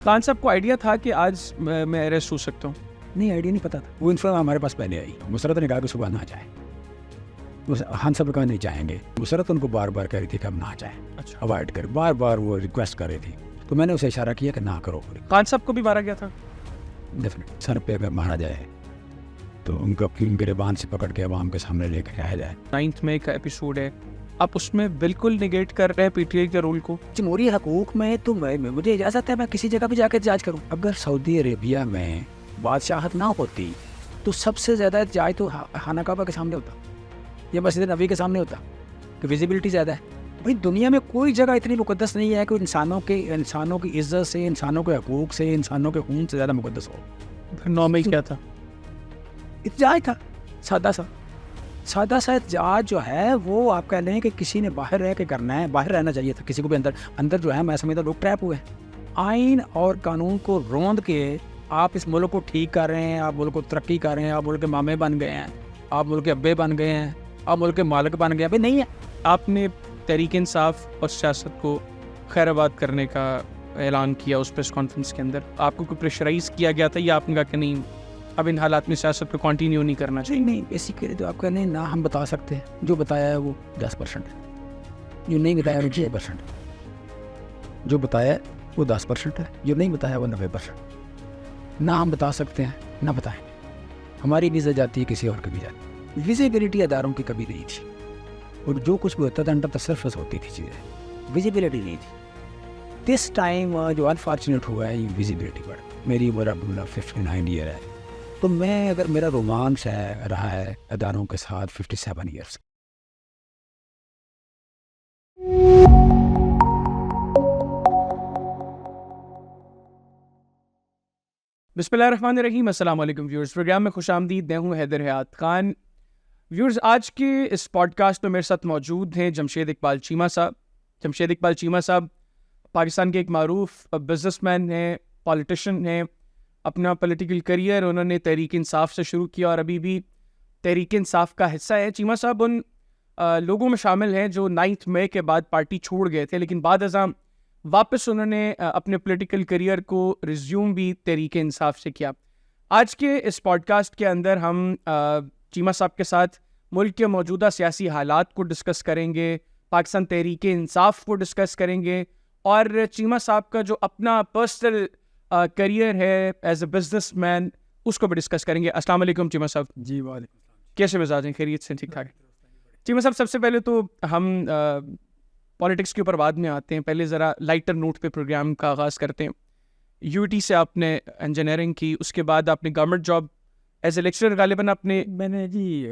خان صاحب کو آئیڈیا تھا کہ آج میں اریسٹ ہو سکتا ہوں؟ نہیں، آئیڈیا نہیں پتا تھا. وہ انفارم ہمارے پاس پہلے آئی. مسرت نے کہا کہ صبح نہ جائیں. خان صاحب کہا نہیں جائیں گے. مسرت ان کو بار بار کہہ رہی تھی کہ ہم نہ جائیں. اچھا. اوائڈ کر، بار بار وہ ریکویسٹ کر رہی تھی. تو میں نے اسے اشارہ کیا کہ نہ کرو. خان صاحب کو بھی مارا گیا تھا؟ ڈیفینیٹ سر پہ اگر مارا جائے تو ان کو گریبان سے پکڑ کے عوام کے سامنے لے کے آیا جائے. 9 مئی کا ایپیسوڈ ہے، آپ اس میں بالکل نگیٹ کر رہے ہیں پی ٹی آئی کے رول کو. جمہوری حقوق میں تو مجھے اجازت ہے میں کسی جگہ پہ جا کے احتجاج کروں. اگر سعودی عربیہ میں بادشاہت نہ ہوتی تو سب سے زیادہ احتجاج تو خانہ کعبہ کے سامنے ہوتا یا مسجد نبوی کے سامنے ہوتا کہ ویزیبلٹی زیادہ ہے. بھائی دنیا میں کوئی جگہ اتنی مقدس نہیں ہے کہ انسانوں کی عزت سے، انسانوں کے حقوق سے، انسانوں کے خون سے زیادہ مقدس ہو. 9 مئی کیا تھا؟ احتجاج تھا، سادہ سا احتجاج جو ہے وہ آپ کہہ لیں کہ کسی نے باہر رہ کے کرنا ہے. باہر رہنا چاہیے تھا کسی کو بھی. اندر جو ہے میں سمجھتا لوگ ٹریپ ہوئے ہیں. آئین اور قانون کو روند کے آپ اس ملک کو ٹھیک کر رہے ہیں، آپ ملک کو ترقی کر رہے ہیں، آپ ملک کے مامے بن گئے ہیں، آپ ملک کے ابے بن گئے ہیں، آپ ملک کے مالک بن گئے ہیں. بھائی نہیں ہے. آپ نے تحریک انصاف اور سیاست کو خیر آباد کرنے کا اعلان کیا اس پریس کانفرنس کے اندر. آپ کو کوئی پریشرائز کیا گیا تھا یا آپ نے کہا کہ نہیں اب ان حالات میں سیاست کو کنٹینیو نہیں کرنا چاہیے؟ نہیں بیسیکلی تو آپ کہنے نہ ہم بتا سکتے ہیں. جو بتایا ہے وہ 10% ہے، جو نہیں بتایا وہ 6%. جو بتایا ہے وہ 10% ہے، جو نہیں بتایا وہ 90%. نہ ہم بتا سکتے ہیں نہ بتائیں. ہماری بھی جاتی ہے کسی اور کی بھی جاتی ہے. ویزیبلٹی اداروں کی کبھی نہیں تھی، اور جو کچھ بھی ہوتا تھا انڈر دا سرفیس ہوتی تھی چیزیں. ویزیبلٹی نہیں تھی. دس ٹائم جو انفارچونیٹ ہوا ہے یہ ویزیبلٹی پر. میری عمر عبداللہ 59 ایئر ہے، تو میں اگر میرا رومانس ہے رہا ہے اداروں کے ساتھ 57 ایئرس. بسم اللہ الرحمن الرحیم. السلام علیکم ویورز، پروگرام میں خوش آمدید. میں ہوں حیدر حیات خان. ویورز، آج کے اس پوڈ کاسٹ میں میرے ساتھ موجود ہیں جمشید اقبال چیمہ صاحب. جمشید اقبال چیمہ صاحب پاکستان کے ایک معروف بزنس مین ہیں، پولیٹیشین ہیں. اپنا پولیٹیکل کریئر انہوں نے تحریک انصاف سے شروع کیا اور ابھی بھی تحریک انصاف کا حصہ ہے. چیمہ صاحب ان لوگوں میں شامل ہیں جو 9 مئی کے بعد پارٹی چھوڑ گئے تھے، لیکن بعد ازاں واپس انہوں نے اپنے پولیٹیکل کریئر کو ریزیوم بھی تحریک انصاف سے کیا. آج کے اس پوڈ کاسٹ کے اندر ہم چیمہ صاحب کے ساتھ ملک کے موجودہ سیاسی حالات کو ڈسکس کریں گے، پاکستان تحریک انصاف کو ڈسکس کریں گے، اور چیمہ صاحب کا جو اپنا پرسنل کریئر ہے ایز اے بزنس مین اس کو بھی ڈسکس کریں گے. السلام علیکم چیمہ صاحب. جی وعلیکم. کیسے مزاج ہیں؟ خیریت سے؟ ٹھیک ٹھاک. چیمہ صاحب سب سے پہلے تو ہم پالیٹکس کے اوپر بعد میں آتے ہیں، پہلے ذرا لائٹر نوٹ پہ پروگرام کا آغاز کرتے ہیں. یو ٹی سے آپ نے انجینئرنگ کی، اس کے بعد آپ نے government job as a lecturer غالباً آپ نے. میں نے جی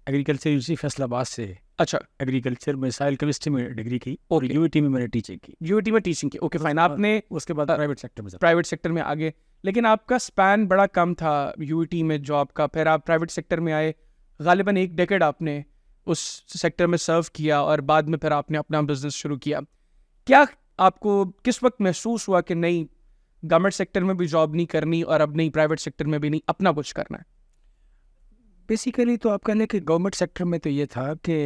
ایگریکلچر یونیورسٹی فیصل آباد سے اچھا ایگریکلچر میں سائل کیمسٹری میں ڈگری کی، اور یو ٹی میں نے ٹیچنگ کی. یو ٹی میں ٹیچنگ کی، اوکے فائن. آپ نے اس کے بعد پرائیویٹ سیکٹر میں آگے، لیکن آپ کا سپین بڑا کم تھا یو ٹی میں جاب کا. پھر آپ پرائیویٹ سیکٹر میں آئے، غالباً 1 ڈیکیڈ آپ نے اس سیکٹر میں سرو کیا، اور بعد میں پھر آپ نے اپنا بزنس شروع کیا. کیا آپ کو کس وقت محسوس ہوا کہ نہیں گورنمنٹ سیکٹر میں بھی جاب نہیں کرنی اور اب نہیں پرائیویٹ سیکٹر میں بھی نہیں، اپنا کچھ کرنا ہے؟ بیسیکلی تو آپ کہنے کہ گورنمنٹ سیکٹر میں تو یہ تھا کہ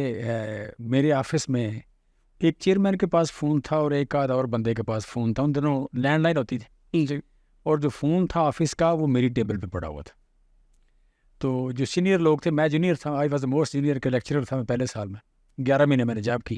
میرے آفس میں ایک چیئرمین کے پاس فون تھا اور ایک آدھ اور بندے کے پاس فون تھا. ان دونوں لینڈ لائن ہوتی تھی جی. اور جو فون تھا آفس کا وہ میری ٹیبل پہ پڑا ہوا تھا. تو جو سینئر لوگ تھے، میں جونیئر تھا، I was a most senior کے لیکچرر تھا. میں پہلے سال میں 11 مہینے میں نے جاب کی.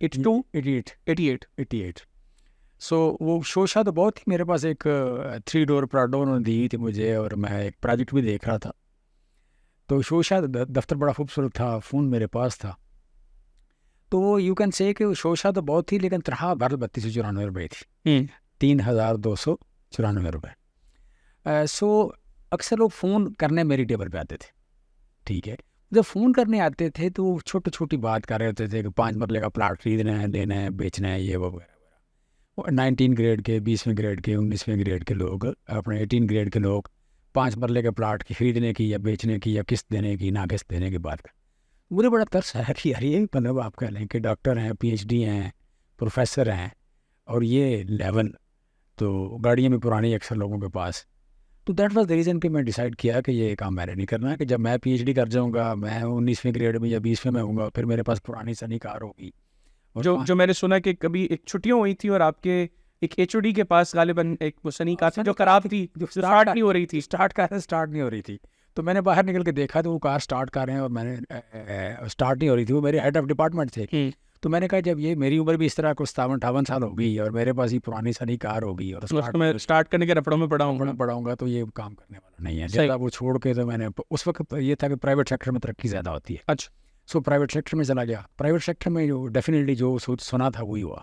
82 88. سو وہ شوشا تو بہت تھی. میرے پاس ایک 3 ڈور پراڈو انہوں نے دی تھی مجھے، اور میں ایک پروجیکٹ بھی دیکھ رہا تھا. تو شوشا دفتر بڑا خوبصورت تھا، فون میرے پاس تھا. تو یو کین سے کہ شوشا تو بہت تھی، لیکن تنخواہ بھر 3294 روپئے تھی. 3294 روپئے. سو اکثر لوگ فون کرنے میری ٹیبل پہ آتے تھے. ٹھیک ہے، جب فون کرنے آتے تھے تو وہ چھوٹی بات کر رہے ہوتے تھے کہ 5 مرلے کا پلاٹ خریدنا ہے، لینا ہے، بیچنا ہے، یہ وہ وغیرہ. 19 گریڈ کے، 20ویں گریڈ کے، 19ویں گریڈ کے لوگ، اپنے 18 گریڈ کے لوگ 5 مرلے کے پلاٹ کی خریدنے کی یا بیچنے کی یا قسط دینے کی، نہ قسط دینے کی بات کر. مجھے بڑا ترس ہے کہ یار یہ مطلب آپ کہہ لیں کہ ڈاکٹر ہیں، پی ایچ ڈی ہیں، پروفیسر ہیں، اور یہ لیول تو گاڑیاں میں پرانی اکثر لوگوں کے پاس. تو دیٹ واز دا ریزن کہ میں ڈیسائیڈ کیا کہ یہ کام میں نے نہیں کرنا، کہ جب میں پی ایچ ڈی کر جاؤں گا، میں 19ویں گریڈ میں یا 20ویں میں ہوں گا، پھر میرے پاس پرانی سنی کار ہوگی. جو میں نے سنا کہ کبھی ایک چھٹیاں ہوئی تھی اور آپ کے ایک ایچ او ڈی کے پاس غالباً ایک وہ سنی کار تھی جو خراب تھی، جو اسٹارٹ نہیں ہو رہی تھی. اسٹارٹ نہیں ہو رہی تھی. تو میں نے باہر نکل کے دیکھا تو وہ کار اسٹارٹ کر رہے ہیں اور میں نے اسٹارٹ نہیں ہو رہی تھی. وہ میرے ہیڈ آف ڈپارٹمنٹ تھے. تو میں نے کہا جب یہ میری عمر بھی اس طرح کو 57-58 سال ہوگی اور میرے پاس یہ پرانی سنی کار ہوگی اور میں اسٹارٹ کرنے کے رپڑوں میں پڑا ہوں گا تو یہ کام کرنے والا نہیں ہے. جب وہ چھوڑ کے تو میں نے اس وقت یہ تھا کہ پرائیویٹ سیکٹر میں ترقی زیادہ ہوتی ہے. اچھا. سو پرائیویٹ سیکٹر میں چلا گیا. پرائیویٹ سیکٹر میں جو ڈیفینیٹلی جو سنا تھا وہی ہوا.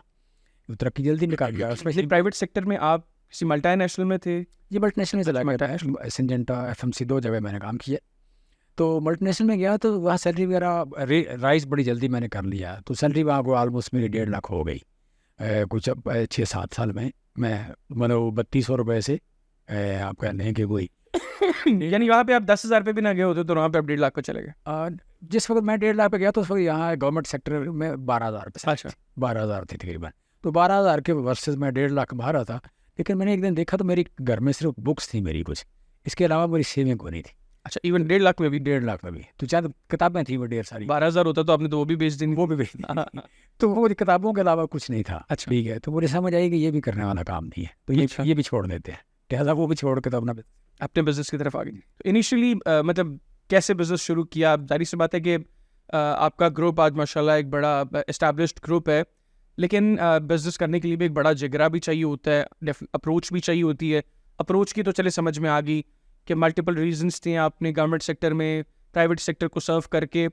ترقی جلدی نکال گیا. اسپیشلی پرائیویٹ سیکٹر میں آپ کسی ملٹی نیشنل میں تھے؟ یہ ملٹی نیشنل میں چلا گیا. سنجنٹا FMC 2 جگہ میں نے کام کیا. تو ملٹی نیشنل میں گیا تو وہاں سیلری وغیرہ رائز بڑی جلدی میں نے کر لیا. تو سیلری وہاں کو آلموسٹ میری 1.5 لاکھ ہو گئی کچھ 6-7 سال میں. میں مطلب 3200 روپئے سے آپ کہہ لیں کہ کوئی یعنی وہاں پہ آپ 10,000 پہ بھی نہ گئے ہوتے تو وہاں پہ آپ 1.5 لاکھ کو چلے گئے. جس وقت میں 1.5 لاکھ پہ گیا تو اس وقت یہاں گورنمنٹ سیکٹر میں 12,000 روپئے. اچھا. 12,000 تھی تقریباً. تو 12,000 کے ورسز میں 1.5 لاکھ باہر آتا. لیکن میں نے ایک دن دیکھا تو میری گھر میں صرف بکس تھی میری کچھ, اس کے علاوہ میری سیونگ کو نہیں تھی. اچھا. ایون 1.5 لاکھ میں بھی 1.5 لاکھ میں بھی تو چند کتابیں تھیں وہ ڈھیر ساری. 12,000 ہوتا تو آپ نے تو وہ بھی بیچ دیں. وہ بھی بیچ دی. تو وہ کتابوں کے علاوہ کچھ نہیں تھا. اچھا ٹھیک ہے. تو مجھے سمجھ آئی کہ یہ بھی کرنے والا کام نہیں ہے, تو یہ بھی چھوڑ دیتے ہیں. لہٰذا وہ بھی چھوڑ کے تو اپنے بزنس کی طرف آ گئی. انیشلی مطلب کیسے بزنس شروع کیا؟ ظاہر سی بات ہے کہ آپ کا گروپ آج ماشاء اللہ ایک بڑا اسٹیبلشڈ گروپ ہے, لیکن بزنس کرنے کے لیے بھی ایک بڑا جگرا بھی چاہیے ہوتا ہے, اپروچ بھی چاہیے ہوتی ہے. اپروچ کی تو چلے سمجھ میں آ گئی کہ ملٹیپل ریزنس تھے. آپ نے گورنمنٹ سیکٹر میں پرائیویٹ سیکٹر کو سرو کر کے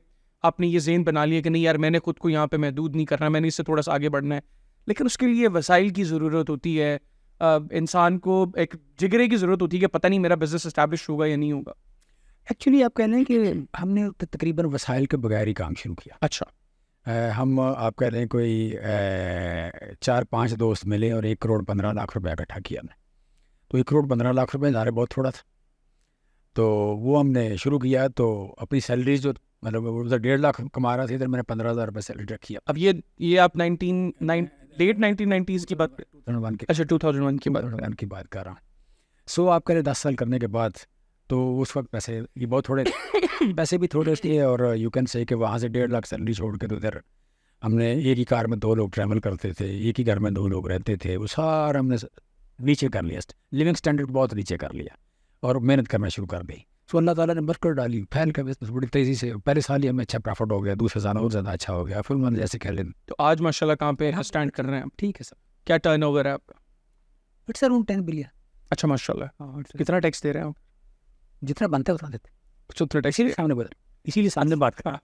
آپ نے یہ ذہن بنا لیا کہ نہیں یار میں نے خود کو یہاں پہ محدود نہیں کرنا, میں نے اس سے تھوڑا سا آگے بڑھنا ہے. لیکن اس کے لیے وسائل کی ضرورت ہوتی ہے, انسان کو ایک جگرے کی ضرورت ہوتی ہے کہ پتہ نہیں میرا بزنس اسٹیبلش ہوگا یا نہیں ہوگا. ایکچولی آپ کہہ لیں کہ ہم نے تقریباً وسائل کے بغیر ہی کام شروع کیا. اچھا. ہم آپ کہہ لیں کوئی 4-5 دوست ملے اور 1,15,00,000 روپے اکٹھا کیا ہم نے. تو 1,15,00,000 روپے ظاہر بہت تھوڑا تھا. تو وہ ہم نے شروع کیا. تو اپنی سیلریز جو مطلب 1.5 لاکھ کما رہا تھا, ادھر میں نے 15,000 روپے سیلری رکھی. اب یہ آپ لیٹ 1990s کی بات, 2001 کی. اچھا 2001 کی بات کر رہا ہوں. سو آپ کریں 10 سال کرنے کے بعد تو اس وقت پیسے یہ بہت تھوڑے پیسے بھی تھوڑے تھے. اور یو کین سے کہ وہاں سے 1.5 لاکھ سیلری چھوڑ کے تو ادھر ہم نے ایک ہی کار میں 2 لوگ ٹریول کرتے تھے, ایک ہی گھر میں 2 لوگ رہتے تھے. وہ سارا ہم نے نیچے کر لیا, لیونگ اسٹینڈرڈ بہت نیچے کر لیا اور محنت کرنا شروع کر دی. سو اللہ تعالیٰ نے برکت ڈالی, پھیل کا بزنس بڑی تیزی سے. پہلے سال ہی ہمیں اچھا پروفٹ ہو گیا, دوسرے سال اور زیادہ اچھا ہو گیا. فل من جیسے کہہ لیں. تو آج ماشاء اللہ کہاں پہ اسٹینڈ کر رہے ہیں آپ؟ ٹھیک ہے سر. کیا ٹرن اوور ہے آپ کا؟ It's around 10 billion. اچھا ماشاء اللہ. کتنا ٹیکس دے رہے ہیں آپ؟ جتنا بنتا ہے اتنا دیتے. اتنا ٹیکس سامنے بدل, اسی لیے سامنے بات کرا,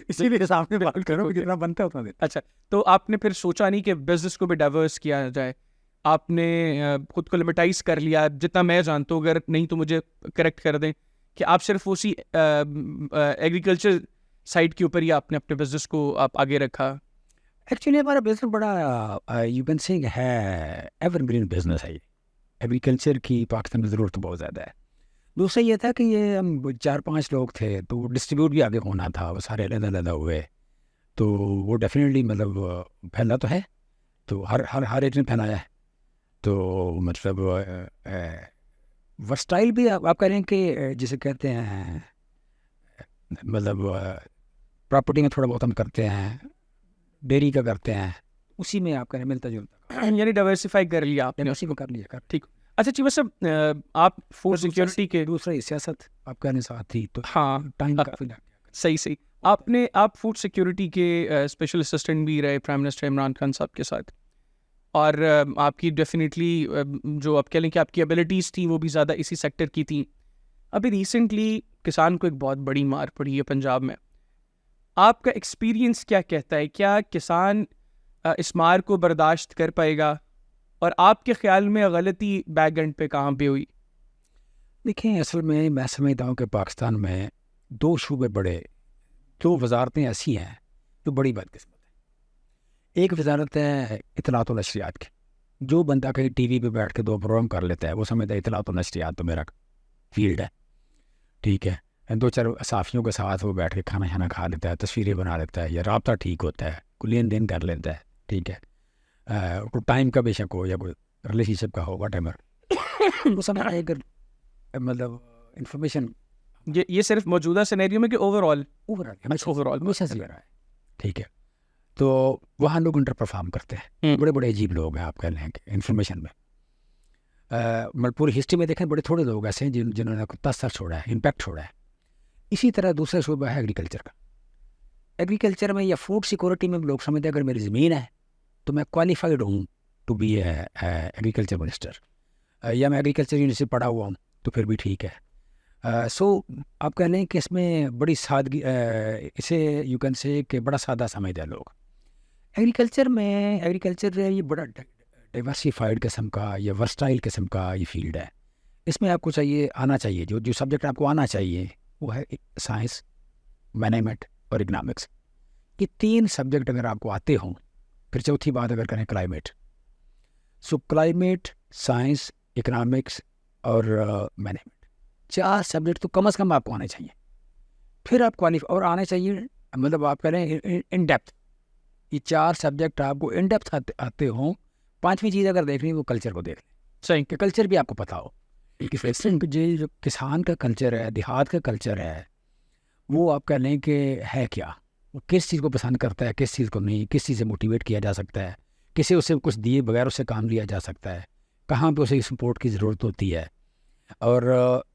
اسی لیے سامنے بات کرو, جتنا بنتا ہے اتنا دیتے. اچھا. تو آپ نے پھر سوچا نہیں کہ بزنس کو بھی ڈائیورس کیا جائے؟ آپ نے خود کو لمیٹائز کر لیا؟ جتنا میں جانتا ہوں, اگر نہیں تو مجھے کریکٹ کر دیں, کہ آپ صرف اسی ایگریکلچر سائڈ کے اوپر ہی آپ نے اپنے بزنس کو آپ آگے رکھا؟ ایکچولی ہمارا بزنس بڑا یو کین سے ہے ایور گرین بزنس ہے. ایگریکلچر کی پاکستان میں ضرورت بہت زیادہ ہے. دوسرا یہ تھا کہ یہ ہم 4-5 لوگ تھے تو ڈسٹریبیوٹ بھی آگے ہونا تھا. وہ سارے علیحدہ علیحدہ ہوئے تو وہ ڈیفینیٹلی مطلب پھیلا تو ہے, تو ہر ایک نے پھیلایا ہے. تو مطلب ورسٹائل بھی آپ کہہ رہے ہیں کہ جسے کہتے ہیں مطلب پراپرٹی میں تھوڑا بہت ہم کرتے ہیں, ڈیری کا کرتے ہیں, اسی میں آپ کہہ رہے ہیں ملتا جلتا, یعنی ڈائیورسیفائی کر لیا آپ نے, اسی کو کر لیا. ٹھیک. اچھا چیمہ صاحب, آپ فوڈ سیکیورٹی کے دوسرا سیاست آپ کہنے ساتھ تھی تو ہاں ٹائم کافی لگ گیا. صحیح. آپ فوڈ سیکیورٹی کے اسپیشل اسسٹنٹ بھی رہے پرائم منسٹر عمران خان صاحب کے ساتھ, اور آپ کی ڈیفینیٹلی جو آپ کہہ لیں کہ آپ کی ایبلٹیز تھیں وہ بھی زیادہ اسی سیکٹر کی تھیں. ابھی ریسنٹلی کسان کو ایک بہت بڑی مار پڑی ہے پنجاب میں. آپ کا ایکسپیرینس کیا کہتا ہے, کیا کسان اس مار کو برداشت کر پائے گا, اور آپ کے خیال میں غلطی بیک اینڈ پہ کہاں پہ ہوئی؟ دیکھیں اصل میں سمجھتا ہوں کہ پاکستان میں 2 شعبے بڑے, 2 وزارتیں ایسی ہیں جو بڑی بدقسمت ہیں. ایک وزارت ہے اطلاعات و نشریات کی. جو بندہ کہیں ٹی وی پہ بیٹھ کے 2 پروگرام کر لیتا ہے وہ سمجھتا ہے اطلاعات و نشریات تو میرا فیلڈ ہے. ٹھیک ہے, 2-4 صحافیوں کے ساتھ وہ بیٹھ کے کھانا شانا کھا لیتا ہے, تصویریں بنا لیتا ہے, یا رابطہ ٹھیک ہوتا ہے, کوئی لین دین کر لیتا ہے. ٹھیک ہے, کوئی ٹائم کا بے شک ہو یا کوئی ریلیشن شپ کا ہو, واٹ ایور. وہ سب اگر مطلب انفارمیشن یہ صرف موجودہ سینیریو میں کہ اوور آل؟ اوور آل ہمیشہ سے رہا ہے. ٹھیک ہے, تو وہاں لوگ انڈر پرفارم کرتے ہیں, بڑے بڑے عجیب لوگ ہیں آپ کہہ لیں کہ انفارمیشن میں. مطلب پوری ہسٹری میں دیکھیں بڑے تھوڑے لوگ ایسے ہیں جنہوں نے تاثر چھوڑا ہے, امپیکٹ چھوڑا ہے. اسی طرح دوسرا شعبہ ہے ایگریکلچر کا. ایگریکلچر میں یا فوڈ سیکورٹی میں لوگ سمجھتے ہیں اگر میری زمین ہے تو میں کوالیفائڈ ہوں to be a agriculture minister, یا میں ایگریکلچر یونیورسٹی پڑھا ہوا ہوں تو پھر بھی ٹھیک ہے. سو آپ کہہ لیں کہ اس میں بڑی سادگی, اسے یو کین سے کہ بڑا سادہ سمجھتے ہیں لوگ. ایگریکلچر یہ بڑا ڈائیورسیفائڈ قسم کا یا ورسٹائل قسم کا یہ فیلڈ ہے. اس میں آپ کو چاہیے آنا چاہیے جو سبجیکٹ آپ کو آنا چاہیے وہ ہے سائنس, مینجمنٹ اور اکنامکس. یہ 3 سبجیکٹ اگر آپ کو آتے ہوں. پھر چوتھی بات اگر کریں کلائمیٹ, سو کلائمیٹ, سائنس, اکنامکس اور مینجمنٹ, 4 سبجیکٹ تو کم از کم آپ کو آنے چاہیے. پھر آپ اور آنے چاہیے مطلب آپ کہہ رہے ہیں ان ڈیپتھ. یہ 4 سبجیکٹ آپ کو ان ڈیپتھ آتے ہوں. 5ویں چیز اگر دیکھنی وہ کلچر کو دیکھ لیں. صحیح کہ کلچر بھی آپ کو پتا ہو کہ جو کسان کا کلچر ہے, دیہات کا کلچر ہے, وہ آپ کہہ لیں کہ ہے کیا, وہ کس چیز کو پسند کرتا ہے, کس چیز کو نہیں, کس چیز سے موٹیویٹ کیا جا سکتا ہے, کسے اسے کچھ دیے بغیر اس سے کام لیا جا سکتا ہے, کہاں پہ اسے سپورٹ کی ضرورت ہوتی ہے, اور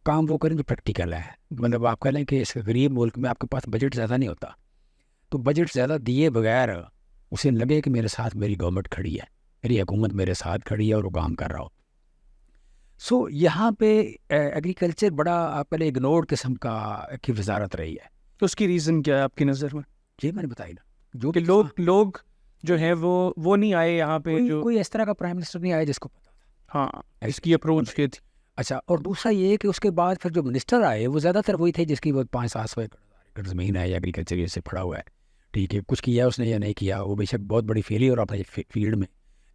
کام وہ کریں جو پریکٹیکل ہے. مطلب آپ کہہ لیں کہ اس غریب ملک میں آپ کے پاس بجٹ زیادہ نہیں ہوتا, تو بجٹ زیادہ دیے بغیر اسے لگے کہ میرے ساتھ میری گورنمنٹ کھڑی ہے, میری حکومت میرے ساتھ کھڑی ہے اور وہ کام کر رہا ہو. سو یہاں پہ ایگریکلچر بڑا آپ پہلے اگنورڈ قسم کی وزارت رہی ہے. تو اس کی ریزن کیا ہے آپ کی نظر میں؟ یہ میں نے بتائی نا, جو کہ لوگ جو ہیں وہ نہیں آئے یہاں پہ, جو کوئی اس طرح کا پرائم منسٹر نہیں آیا جس کو پتا تھا. ہاں, اس کی اپروچ یہ تھی. اچھا, اور دوسرا یہ کہ اس کے بعد پھر جو منسٹر آئے وہ زیادہ تر وہی تھے جس کی وہ 500-700 ایکڑ زمین ہے یا ایگریکلچر سے پڑا ہوا ہے. ٹھیک ہے, کچھ کیا اس نے یا نہیں کیا, وہ بے شک بہت بڑی فیلئر اپنے فیلڈ میں,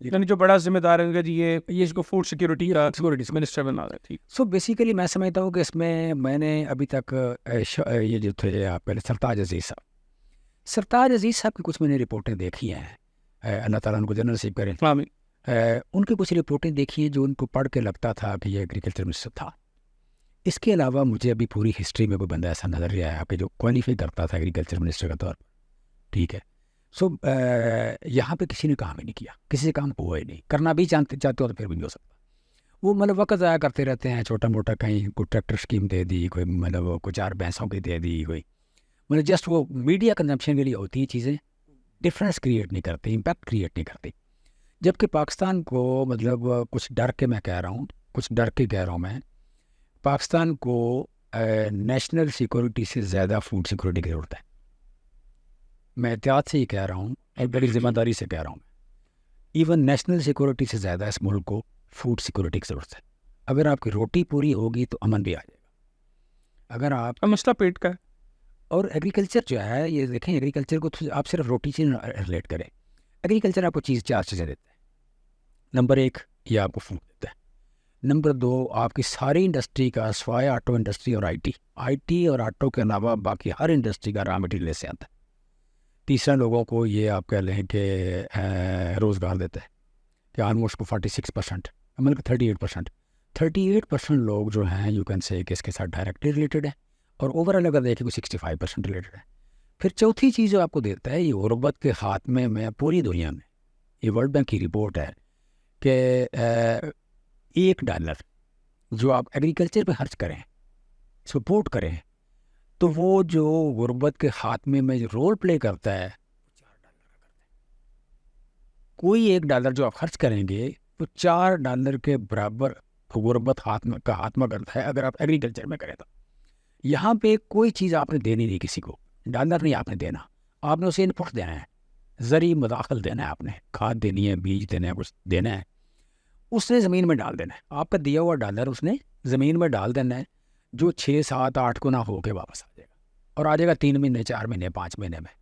یعنی جو بڑا ذمہ دار ہے یہ اس کو فوڈ سیکورٹی کا منسٹر بنا رہا ہے. ٹھیک. سو بیسیکلی میں سمجھتا ہوں کہ اس میں نے ابھی تک یہ جو تھے آپ پہلے سرتاج عزیز صاحب کی کچھ میں نے رپورٹیں دیکھی ہیں, اللہ تعالیٰ ان کو جنرل نصیب کرے. ان کی کچھ رپورٹیں دیکھی ہیں جو ان کو پڑھ کے لگتا تھا کہ یہ ایگریکلچر منسٹر تھا. اس کے علاوہ مجھے ابھی پوری ہسٹری میں کوئی بندہ ایسا نظر نہیں آیا کہ جو کوالیفائی کرتا تھا ایگریکلچر منسٹر کا طور پر. ٹھیک ہے. سو یہاں پہ کسی نے کام ہی نہیں کیا, کسی سے کام ہوا ہی نہیں. کرنا بھی چاہتے ہو تو پھر بھی نہیں ہو سکتا. وہ مطلب وقت ضائع کرتے رہتے ہیں, چھوٹا موٹا کہیں کوئی ٹریکٹر اسکیم دے دی, کوئی مطلب کوئی 4 بھینسوں کی دے دی, کوئی مطلب جسٹ وہ میڈیا کنزمپشن کے لیے ہوتی ہیں چیزیں, ڈفرینس کریٹ نہیں کرتی, امپیکٹ کریٹ نہیں کرتی. جبکہ پاکستان کو مطلب کچھ ڈر کے میں کہہ رہا ہوں میں, پاکستان کو نیشنل سیکورٹی سے زیادہ فوڈ سیکورٹی کی ضرورت ہے. میں احتیاط سے ہی کہہ رہا ہوں اور بڑی ذمہ داری سے کہہ رہا ہوں. ایون نیشنل سیکورٹی سے زیادہ اس ملک کو فوڈ سیکورٹی کی ضرورت ہے. اگر آپ کی روٹی پوری ہوگی تو امن بھی آ جائے گا. اگر آپ مسئلہ پیٹ کا ہے. اور ایگریکلچر جو ہے, یہ دیکھیں ایگریکلچر کو آپ صرف روٹی سے ریلیٹ کریں. ایگریکلچر آپ کو 4 چیزیں دیتا ہے. نمبر 1 یہ آپ کو فوڈ دیتا ہے. نمبر 2 آپ کی ساری انڈسٹری کا سوائے آٹو انڈسٹری اور آئی ٹی اور آٹو کے علاوہ باقی ہر انڈسٹری کا را مٹیریل سے آتا ہے. تیسرا لوگوں کو یہ آپ کہہ لیں کہ روزگار دیتا ہے کہ آلموسٹ کو 46%, مطلب 38% لوگ جو ہیں یو کین سے کہ اس کے ساتھ ڈائریکٹلی ریلیٹڈ ہے, اور اوور آل اگر دیکھیں کوئی 65% ریلیٹڈ ہے. پھر چوتھی چیز جو آپ کو دیتا ہے یہ غربت کے خاتمے میں پوری دنیا میں, یہ ورلڈ بینک کی رپورٹ ہے کہ $1 جو آپ ایگریکلچر پہ خرچ کریں, سپورٹ کریں, تو وہ جو غربت کے خاتمے میں جو رول پلے کرتا ہے $4 کا کرتا ہے. کوئی $1 جو آپ خرچ کریں گے تو $4 کے برابر غربت کا خاتمہ کرتا ہے اگر آپ ایگریکلچر میں کریں تو. یہاں پہ کوئی چیز آپ نے دینی نہیں کسی کو, ڈالر نہیں آپ نے دینا, آپ نے اسے انپٹ دینا ہے, زرعی مداخل دینا ہے, آپ نے کھاد دینی ہے, بیج دینا ہے, کچھ دینا ہے, اس نے زمین میں ڈال دینا ہے. آپ کا دیا ہوا $1 اس نے زمین میں ڈال دینا ہے, جو 6, 7, 8 گنا ہو کے واپس آ جائے گا, اور آ جائے گا 3 مہینے, 4 مہینے, 5 مہینے میں.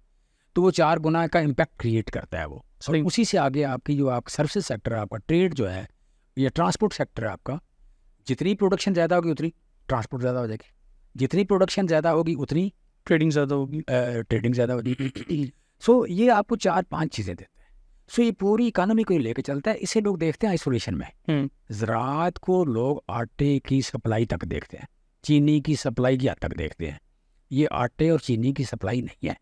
تو وہ 4 گنا کا امپیکٹ کریٹ کرتا ہے وہ. اور اسی سے آگے آپ کی جو آپ سروسز سیکٹر ہے, آپ کا ٹریڈ جو ہے یا ٹرانسپورٹ سیکٹر ہے آپ کا, جتنی پروڈکشن زیادہ ہوگی اتنی ٹرانسپورٹ زیادہ ہو جائے گی, جتنی پروڈکشن زیادہ ہوگی اتنی ٹریڈنگ زیادہ ہوگی. سو یہ آپ کو 4-5 چیزیں دیتے ہیں. سو یہ پوری اکانومی کو لے کے چلتا ہے. اسے لوگ دیکھتے ہیں آئسولیشن میں. زراعت کو لوگ آٹے کی سپلائی تک دیکھتے ہیں, چینی کی سپلائی کی حد تک دیکھتے ہیں. یہ آٹے اور چینی کی سپلائی نہیں ہے,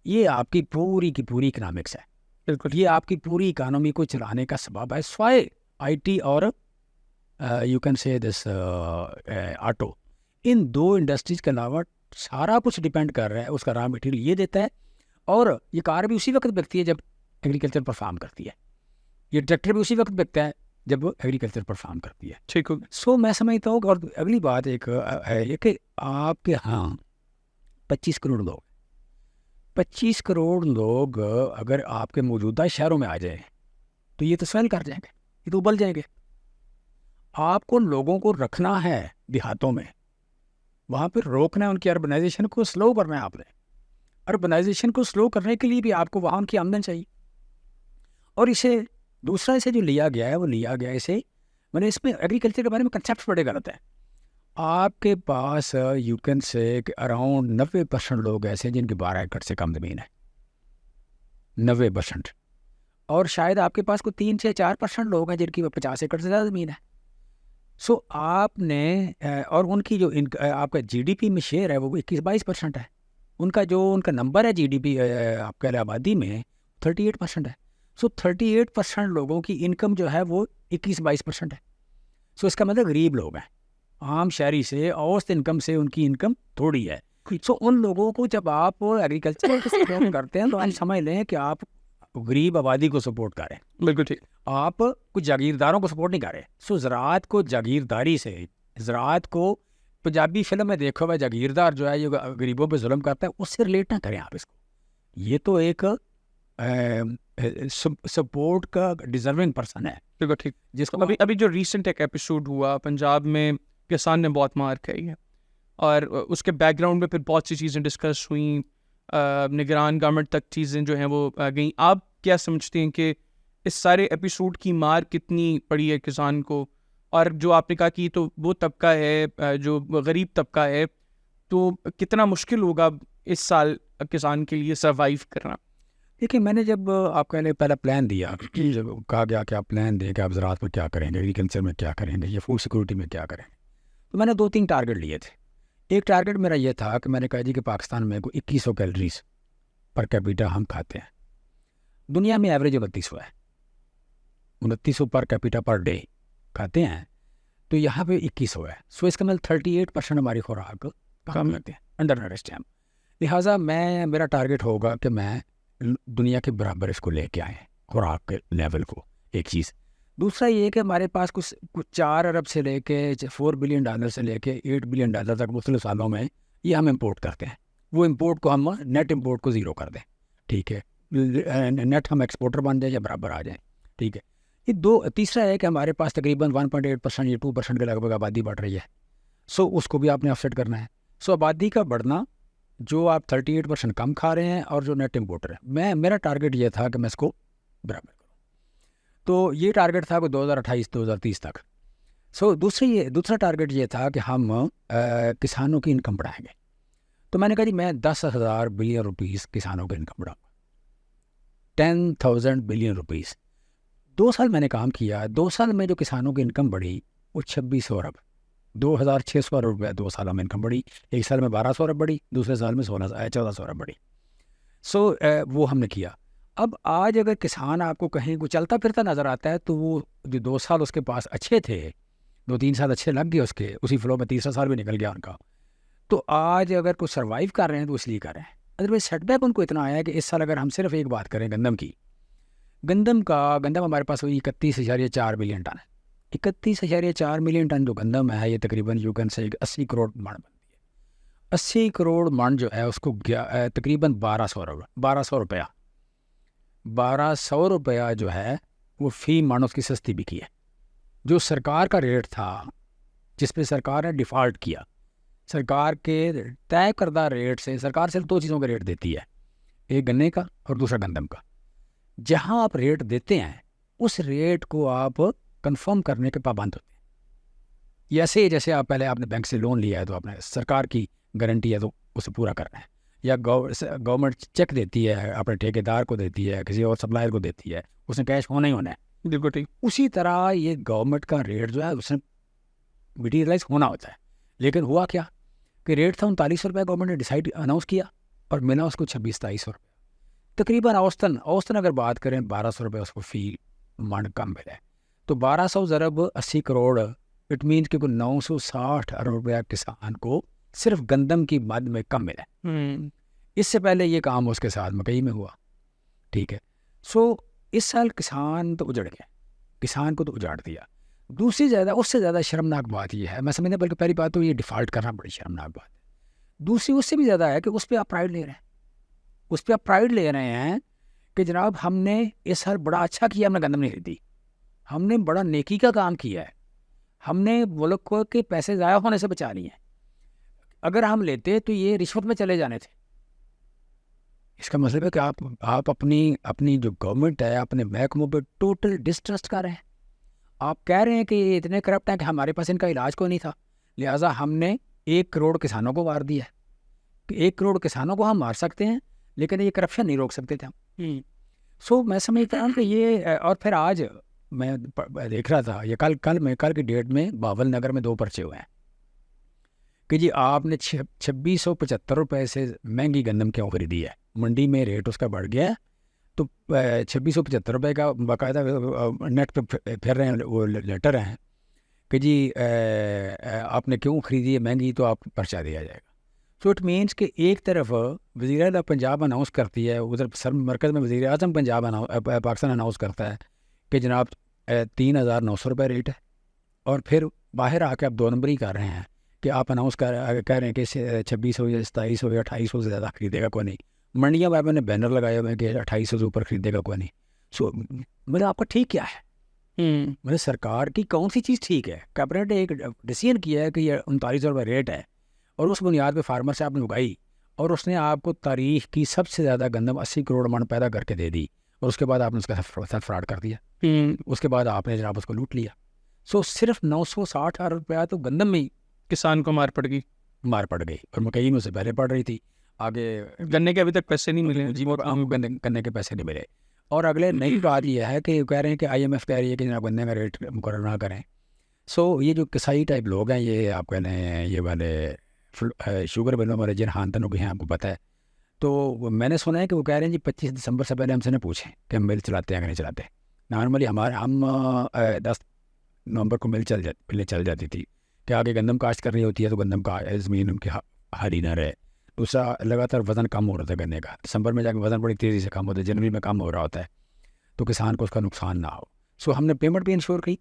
یہ آپ کی پوری اکنامکس ہے. بالکل, یہ آپ کی پوری اکانومی کو چلانے کا سبب ہے. سوائے آئی ٹی اور you can say this auto, in do industries کے علاوہ سارا کچھ ڈپینڈ کر رہا ہے. اس کا را مٹیریل یہ دیتا ہے, اور یہ کار بھی اسی وقت بکتی ہے جب ایگریکلچر پرفارم کرتی ہے. یہ ٹریکٹر بھی اسی وقت بکتا ہے جب ایگریکلچر پرفارم کرتی ہے. ٹھیک ہو. سو میں سمجھتا ہوں. اور اگلی بات ایک ہے کہ آپ کے ہاں 25 کروڑ لوگ اگر آپ کے موجودہ شہروں میں آ جائیں تو یہ تو سویل کر جائیں گے, یہ تو ابل جائیں گے. آپ کو لوگوں کو رکھنا ہے دیہاتوں میں, وہاں پہ روکنا ہے, ان کی اربنائزیشن کو سلو کرنا ہے. آپ نے اربنائزیشن کو سلو کرنے کے لیے بھی آپ کو وہاں ان کی آمدن چاہیے. اور اسے دوسرا اسے جو لیا گیا ہے وہ لیا گیا اسے میں نے اس میں ایگریکلچر کے بارے میں کنسیپٹ بڑے غلط ہیں. آپ کے پاس یو کین سے کہ اراؤنڈ 90% لوگ ایسے ہیں جن کی 12 ایکڑ سے کم زمین ہے, 90%. اور شاید آپ کے پاس کوئی 3 سے 4% لوگ ہیں جن کی 50 ایکڑ سے زیادہ زمین ہے. سو آپ نے اور ان کی جو آپ کا جی ڈی پی میں شیئر ہے وہ 21-22% ہے. ان کا نمبر ہے جی ڈی پی آپ کہہ رہے آبادی میں 38% ہے. سو 38% لوگوں کی انکم جو ہے وہ 21-22% ہے. سو اس کا مطلب غریب لوگ ہیں, عام شہری سے اوسط انکم سے ان کی انکم تھوڑی ہے. سو ان لوگوں کو جب آپ ایگریکلچر کرتے ہیں تو آپ سمجھ لیں کہ آپ غریب آبادی کو سپورٹ کر رہے ہیں. بالکل ٹھیک. آپ کچھ جاگیرداروں کو سپورٹ نہیں کر رہے. سو زراعت کو جاگیرداری سے, زراعت کو پنجابی فلم میں دیکھو ہوا جاگیردار جو ہے یہ غریبوں پہ ظلم کرتا ہے, اس سے ریلیٹ نہ کریں آپ اس کو. یہ تو ایک سپورٹ کا ڈیزرونگ پرسن ہے. بالکل ٹھیک. جس کو ابھی جو ریسنٹ ایک ایپیسوڈ ہوا پنجاب میں, کسان نے بہت مار کھائی ہے, اور اس کے بیک گراؤنڈ میں پھر بہت سی چیزیں ڈسکس ہوئیں, نگران گورنمنٹ تک چیزیں جو ہیں وہ گئیں. آپ کیا سمجھتے ہیں کہ اس سارے ایپیسوڈ کی مار کتنی پڑی ہے کسان کو؟ اور جو آپ نے کہا کہ تو وہ طبقہ ہے جو غریب طبقہ ہے, تو کتنا مشکل ہوگا اس سال کسان کے لیے سروائیو کرنا؟ دیکھیے, میں نے جب آپ کا پہلا پلان دیا, جب کہا گیا کہ آپ پلان دیں کہ آپ زراعت میں کیا کریں گے, ایگریکلچر میں کیا کریں گے, یا فوڈ سیکورٹی میں کیا کریں گے, تو میں نے 2-3 ٹارگیٹ لیے تھے. ایک ٹارگیٹ میرا یہ تھا کہ میں نے کہا جی کہ پاکستان میں 2100 کیلریز پر کیپیٹا ہم کھاتے ہیں. دنیا میں ایوریج 2900 ہے, 2900 پر کیپیٹا پر ڈے کھاتے ہیں, تو یہاں پہ 2100 ہے. سو اس کا مطلب 38% ہماری خوراک کم کرتے ہیں, انڈر نرسڈ ہیں. لہٰذا میرا ٹارگیٹ ہوگا کہ میں دنیا کے برابر اس کو لے کے آئیں خوراک کے لیول کو. ایک چیز. دوسرا یہ کہ ہمارے پاس کچھ 4 ارب سے لے کے $4 بلین سے لے کے $8 بلین تک مختلف سالوں میں یہ ہم امپورٹ کرتے ہیں. وہ امپورٹ کو ہم نیٹ امپورٹ کو 0 کر دیں, ٹھیک ہے, نیٹ ہم ایکسپورٹر بن جائیں یا برابر آ جائیں, ٹھیک ہے. یہ تیسرا ہے کہ ہمارے پاس تقریباً 1.8% یا 2% کے لگ بھگ آبادی بڑھ رہی ہے. سو اس کو بھی آپ نے آفسیٹ کرنا ہے. سو آبادی کا بڑھنا, جو آپ 38% کم کھا رہے ہیں اور جو نیٹ امپورٹر ہے, میرا ٹارگیٹ یہ تھا کہ میں اس کو برابر کروں. تو یہ ٹارگیٹ تھا کہ 2028-2030 تک. سو دوسرا ٹارگیٹ یہ تھا کہ ہم کسانوں کی انکم بڑھائیں گے. تو میں نے کہا جی میں 10,000 بلین روپیز کسانوں کی انکم بڑھاؤں گا, 10,000 بلین روپیز. 2 سال میں نے کام کیا. 2 سال میں جو کسانوں کی انکم بڑھی وہ 2600 ارب, 2,600 ارب روپیہ 2 سالوں میں انکم بڑھی. ایک سال میں 1,200 ارب بڑھی, دوسرے سال میں 1,400 ارب بڑھی. سو وہ ہم نے کیا. اب آج اگر کسان آپ کو کہیں کوئی چلتا پھرتا نظر آتا ہے تو وہ جو 2 سال اس کے پاس اچھے تھے, 2-3 سال اچھے لگ گئے اس کے, اسی فلو میں تیسرا سال بھی نکل گیا ان کا, تو آج اگر کوئی سروائیو کر رہے ہیں تو اس لیے کر رہے ہیں. ادروائز سیٹ بیک ان کو اتنا آیا ہے کہ اس سال اگر ہم صرف ایک بات کریں گندم کی, گندم ہمارے پاس ہوئی 31.4 ملین ٹن ہے. 31.4 ملین ٹن جو گندم ہے یہ تقریباً یو کین سے 80 کروڑ من بنتی ہے. 80 کروڑ من جو ہے اس کو تقریباً 1,200 روپیہ 1,200 روپیہ جو ہے وہ فی من اس کی سستی بکی ہے. جو سرکار کا ریٹ تھا جس پہ سرکار نے ڈیفالٹ کیا, سرکار کے طے کردہ ریٹ سے, سرکار صرف 2 چیزوں کا ریٹ دیتی ہے, ایک گنے کا اور دوسرا گندم کا. جہاں آپ ریٹ دیتے ہیں اس ریٹ کو آپ کنفرم کرنے کے پابند ہوتے ہیں. ایسے جیسے آپ نے بینک سے لون لیا ہے تو آپ نے سرکار کی گارنٹی ہے تو اسے پورا کرنا ہے, یا گورنمنٹ چیک دیتی ہے اپنے ٹھیکیدار کو دیتی ہے, کسی اور سپلائر کو دیتی ہے, اس نے کیش ہونا ہی ہونا ہے. بالکل ٹھیک. اسی طرح یہ گورنمنٹ کا ریٹ جو ہے اس نے مٹیریلائز ہونا ہوتا ہے. لیکن ہوا کیا کہ ریٹ تھا 3900 روپے, گورنمنٹ نے ڈیسائڈ اناؤنس کیا اور ملا اس کو 2600-2700 روپے. تقریباً اوسطاً اگر بات کریں 1200 روپے اس کو فی من کم ملے. تو 1200 ضرب 80 کروڑ, اٹ مینس کہ 960 ارب روپیہ کسان کو صرف گندم کی مد میں کم ملے. اس سے پہلے یہ کام اس کے ساتھ مکئی میں ہوا. ٹھیک ہے. سو اس سال کسان تو اجڑ گیا, کسان کو تو اجاڑ دیا. دوسری اس سے زیادہ شرمناک بات یہ ہے, میں سمجھنے بلکہ پہلی بات تو یہ ڈیفالٹ کرنا بڑی شرمناک بات ہے. دوسری اس سے بھی زیادہ ہے کہ اس پہ آپ پرائڈ لے رہے ہیں, اس پہ آپ پرائڈ لے رہے ہیں کہ جناب ہم نے اس سال بڑا اچھا کیا, ہم نے گندم نہیں خریدی, ہم نے بڑا نیکی کا کام کیا ہے, ہم نے ملک کو کے پیسے ضائع ہونے سے بچا لیے ہیں. اگر ہم لیتے تو یہ رشوت میں چلے جانے تھے. اس کا مطلب ہے کہ آپ اپنی جو گورنمنٹ ہے اپنے محکموں پہ ٹوٹل ڈسٹرسٹ کر رہے ہیں. آپ کہہ رہے ہیں کہ یہ اتنے کرپٹ ہیں کہ ہمارے پاس ان کا علاج کوئی نہیں تھا, لہٰذا ہم نے 1 کروڑ کسانوں کو مار دیا ہے. 1 کروڑ کسانوں کو ہم مار سکتے ہیں لیکن یہ کرپشن نہیں روک سکتے تھے ہم. سو میں سمجھتا ہوں کہ یہ, اور پھر آج میں دیکھ رہا تھا یہ کل کی ڈیٹ میں باول نگر میں 2 پرچے ہوئے ہیں کہ جی آپ نے 2675 روپے سے مہنگی گندم کیوں خریدی ہے. منڈی میں ریٹ اس کا بڑھ گیا ہے تو 2675 روپے کا باقاعدہ نیٹ پہ پھر رہے ہیں وہ لیٹر ہیں کہ جی آپ نے کیوں خریدی ہے مہنگی, تو آپ کو پرچہ دیا جائے گا. سو اٹ مینس کہ ایک طرف وزیر اعلیٰ پنجاب اناؤنس کرتی ہے, ادھر مرکز میں وزیر اعظم پاکستان اناؤنس کرتا ہے کہ جناب 3900 روپے ریٹ ہے, اور پھر باہر آ کے آپ 2 نمبر ہی کر رہے ہیں کہ آپ اناؤنس کہہ رہے ہیں کہ 2600 یا 2700 یا 2800 سے زیادہ خریدے گا کوئی نہیں. منڈیاں بھائی نے بینر لگائے ہوئے ہیں کہ 2800 سے اوپر خریدے گا کوئی نہیں. سو مطلب آپ کا ٹھیک کیا ہے؟ مطلب سرکار کی کون سی چیز ٹھیک ہے؟ کیبنٹ نے ایک ڈیسیژن کیا ہے کہ یہ 3900 روپے ریٹ ہے, اور اس بنیاد پہ فارمر سے آپ نے اگائی, اور اس نے آپ کو تاریخ کی سب سے زیادہ گندم 80 کروڑ من پیدا کر کے دے دی, اور اس کے بعد آپ نے اس کا ساتھ فراڈ کر دیا. اس کے بعد آپ نے جناب اس کو لوٹ لیا. سو صرف 960 ارب روپیہ تو گندم میں کسان کو مار پڑ گئی, اور مکئی میں سے پہلے پڑ رہی تھی. آگے گنے کے ابھی تک پیسے نہیں ملے, جی گنے کے پیسے نہیں ملے. اور اگلے نئی بات یہ ہے کہ کہہ رہے ہیں کہ IMF کہہ رہی ہے کہ جناب گنے کا ریٹ مقرر نہ کریں. سو یہ جو کسائی ٹائپ لوگ ہیں, یہ آپ کہہ رہے ہیں یہ والے شوگر ملوں والے جن خاندانوں کے ہیں, آپ کو پتہ ہے. تو میں نے سنا ہے کہ وہ کہہ رہے ہیں جی 25 دسمبر سے پہلے ہم سے نہ پوچھیں کہ ہم مل چلاتے ہیں کہ نہیں چلاتے. نارملی ہم 10 نومبر کو ملیں چل جاتی تھی کہ آگے گندم کاشت کرنی ہوتی ہے تو گندم کا زمین ان کی ہری نہ رہے. دوسرا لگاتار وزن کم ہو رہا تھا گنے کا, دسمبر میں جا کے وزن بڑی تیزی سے کم ہوتا ہے, جنوری میں کم ہو رہا ہوتا ہے, تو کسان کو اس کا نقصان نہ ہو. سو ہم نے پیمنٹ بھی انشور کی,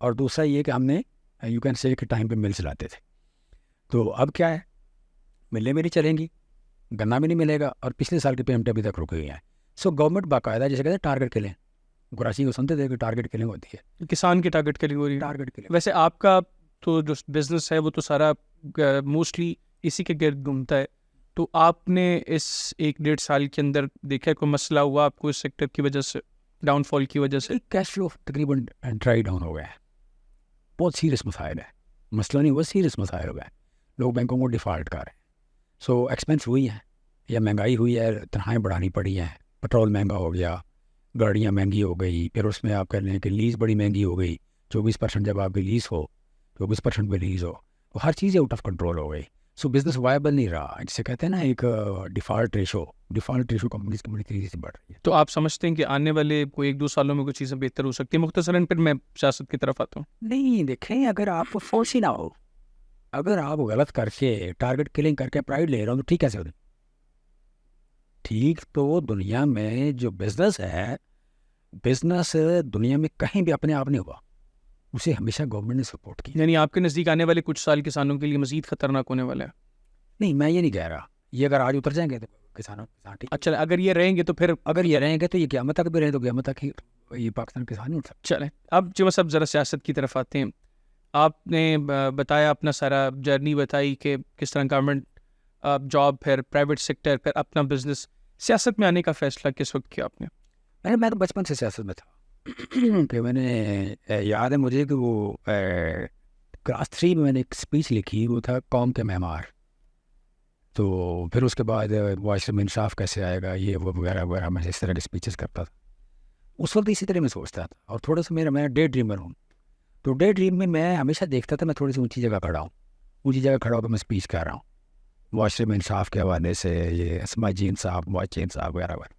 اور دوسرا یہ کہ ہم نے یو کین سے کہ ٹائم پہ مل چلاتے تھے. تو اب کیا ہے, ملیں بھی نہیں چلیں گی, گنا بھی نہیں ملے گا, اور پچھلے سال کی پیمنٹ ابھی تک رک گئی ہیں. سو گورنمنٹ باقاعدہ جیسے کہتے ہیں ٹارگیٹ کلنگ, گراسی کو سنتے تھے کہ ٹارگیٹ کلنگ ہوتی ہے, کسان کی ٹارگیٹ کلنگ ہو رہی ہے. Target killing. ویسے آپ کا تو جو بزنس ہے وہ تو سارا موسٹلی اسی کے گرد گھومتا ہے, تو آپ نے اس 1-1.5 سال کے اندر دیکھا کوئی مسئلہ ہوا آپ کو اس سیکٹر کی وجہ سے, ڈاؤن فال کی وجہ سے؟ کیش فلو تقریباً ڈرائی ڈاؤن ہو گیا ہے. بہت سیریس مسائل ہے, مسئلہ نہیں, وہ سیریس مسائل ہو گئے ہیں. لوگ بینکوں کو ڈیفالٹ کر رہے ہیں. سو ایکسپینس ہوئی ہیں, یا مہنگائی ہوئی ہے, تنخواہیں بڑھانی پڑی ہیں, پٹرول مہنگا ہو گیا, گاڑیاں مہنگی ہو گئی, پھر اس میں آپ کہہ رہے ہیں کہ لیز بڑی مہنگی ہو گئی. 24% جب آپ کی لیز ہو, 24% پہ لیز ہو, تو ہر چیز آؤٹ آف کنٹرول ہو گئی. سو بزنس وائبل نہیں رہا, جسے کہتے ہیں نا ایک ڈیفالٹ ریشو کمپنیز کی بڑی تیزی سے بڑھ رہی ہے. تو آپ سمجھتے ہیں کہ آنے والے کوئی 1-2 سالوں میں کوئی چیزیں بہتر ہو سکتی ہیں؟ مختصراً پھر میں سیاست کی طرف آتا ہوں. نہیں دیکھیں, اگر آپ کو فورس ہی نہ ہو, اگر آپ غلط کر کے ٹارگیٹ کلنگ کر کے پرائڈ لے رہا ہوں تو ٹھیک کیسے ہوتے؟ ٹھیک تو دنیا میں جو بزنس ہے, بزنس دنیا میں کہیں بھی اپنے آپ نہیں ہوا, اسے ہمیشہ گورنمنٹ نے سپورٹ کی. یعنی آپ کے نزدیک آنے والے کچھ سال کسانوں کے لیے مزید خطرناک ہونے والا ہے؟ نہیں, میں یہ نہیں کہہ رہا, یہ اگر آج اتر جائیں گے تو کسان ٹھیک. اچھا, اگر یہ رہیں گے تو پھر, اگر یہ رہیں گے تو یہ قیامت تک بھی رہیں تو قیامت تک ہی یہ پاکستان کسان نہیں اٹھ سکتے. چلیں اب جو صاحب ذرا سیاست کی طرف آتے ہیں. آپ نے بتایا اپنا سارا جرنی بتائی کہ کس طرح گورنمنٹ جاب, پھر پرائیویٹ سیکٹر, پھر اپنا بزنس. سیاست میں آنے کا فیصلہ کس وقت کیا آپ نے؟ میں تو بچپن سے سیاست میں تھا کہ میں نے, یاد ہے مجھے کہ وہ کلاس 3 میں نے ایک اسپیچ لکھی, وہ تھا قوم کے معمار. تو پھر اس کے بعد معاشرے میں انصاف کیسے آئے گا یہ وہ وغیرہ وغیرہ، میں اس طرح کے اسپیچز کرتا تھا اس وقت. اسی طرح میں سوچتا تھا. اور تھوڑا سا میں ڈے ڈریمر ہوں. تو ڈے ڈریم میں میں ہمیشہ دیکھتا تھا میں تھوڑی سی اونچی جگہ کھڑا ہوں، اونچی جگہ کھڑا ہو کے میں اسپیچ کر رہا ہوں معاشرے میں انصاف کے حوالے سے، یہ سماجی انصاف، معاشی انصاف وغیرہ وغیرہ.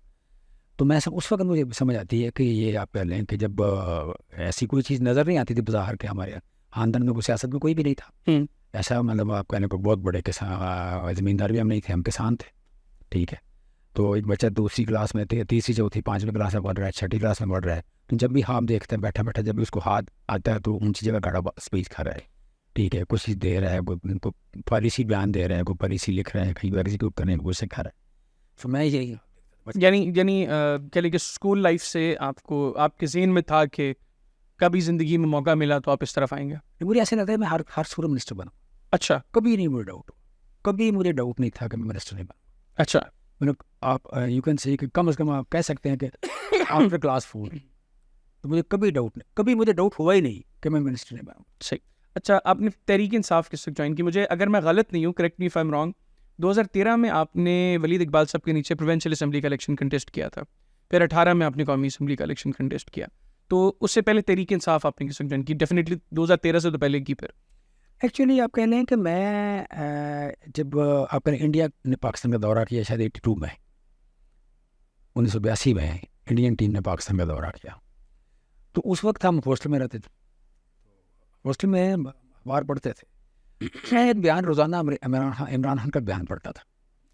تو میں اس وقت مجھے سمجھ آتی ہے کہ یہ آپ کہہ لیں کہ جب ایسی کوئی چیز نظر نہیں آتی تھی بظاہر کے ہمارے خاندان میں، کوئی سیاست میں کوئی بھی نہیں تھا ایسا، مطلب آپ کہنے کو بہت بڑے کسان زمیندار بھی ہم نہیں تھے، ہم کسان تھے. ٹھیک ہے. تو ایک بچہ دوسری کلاس میں تھے، تیسری چوتھی پانچویں کلاس میں پڑھ رہا ہے، چھٹی کلاس میں پڑھ رہا ہے، تو جب بھی ہاں دیکھتے ہیں بیٹھا بیٹھا جب بھی اس کو ہاتھ آتا ہے تو اونچی جگہ کھڑا اسپیچ کر رہا ہے. ٹھیک ہے. کچھ چیز دے رہا ہے، کوئی پالیسی بیان دے رہا ہے، کوئی پالیسی لکھ رہا ہے، کہیں ایگزیکیوٹ کرنے کو سکھا رہا ہے. تو میں یہی یعنی کہہ لیں کہ اسکول لائف سے آپ کو آپ کے ذہن میں تھا کہ کبھی زندگی میں موقع ملا تو آپ اس طرف آئیں گے؟ مجھے ایسا لگتا ہے میں ہر صورت منسٹر بنوں. اچھا. کبھی نہیں مجھے ڈاؤٹ، کبھی مجھے ڈاؤٹ نہیں تھا کہ میں منسٹر نہیں بنوں. اچھا. آپ یو کین سی کہ کم از کم آپ کہہ سکتے ہیں کہ آفٹر کلاس 4 تو مجھے کبھی ڈاؤٹ نہیں، کبھی مجھے ڈاؤٹ ہوا ہی نہیں کہ میں منسٹر نہیں بنوں. صحیح. اچھا، آپ نے تحریک انصاف کس وقت جوائن کی؟ مجھے اگر میں غلط نہیں ہوں، correct me if I am wrong, 2013 میں آپ نے ولید اقبال صاحب کے نیچے پروونشل اسمبلی کا الیکشن کنٹیسٹ کیا تھا، پھر 18 میں آپ نے قومی اسمبلی کا الیکشن کنٹیسٹ کیا. تو اس سے پہلے تحریک انصاف آپ نے کس وقت جوائن کی؟ ڈیفینیٹلی 2013 سے تو پہلے کی. پھر ایکچولی آپ کہہ لیں کہ میں جب آپ نے انڈیا نے پاکستان کا دورہ کیا شاید 82 میں، 1982 میں انڈین ٹیم نے پاکستان کا دورہ کیا، تو اس وقت ہم ہاسٹل میں رہتے تھے، ہاسٹل میں اخبار پڑھتے تھے. میں ایک بیان روزانہ عمران خان کا بیان پڑھتا تھا،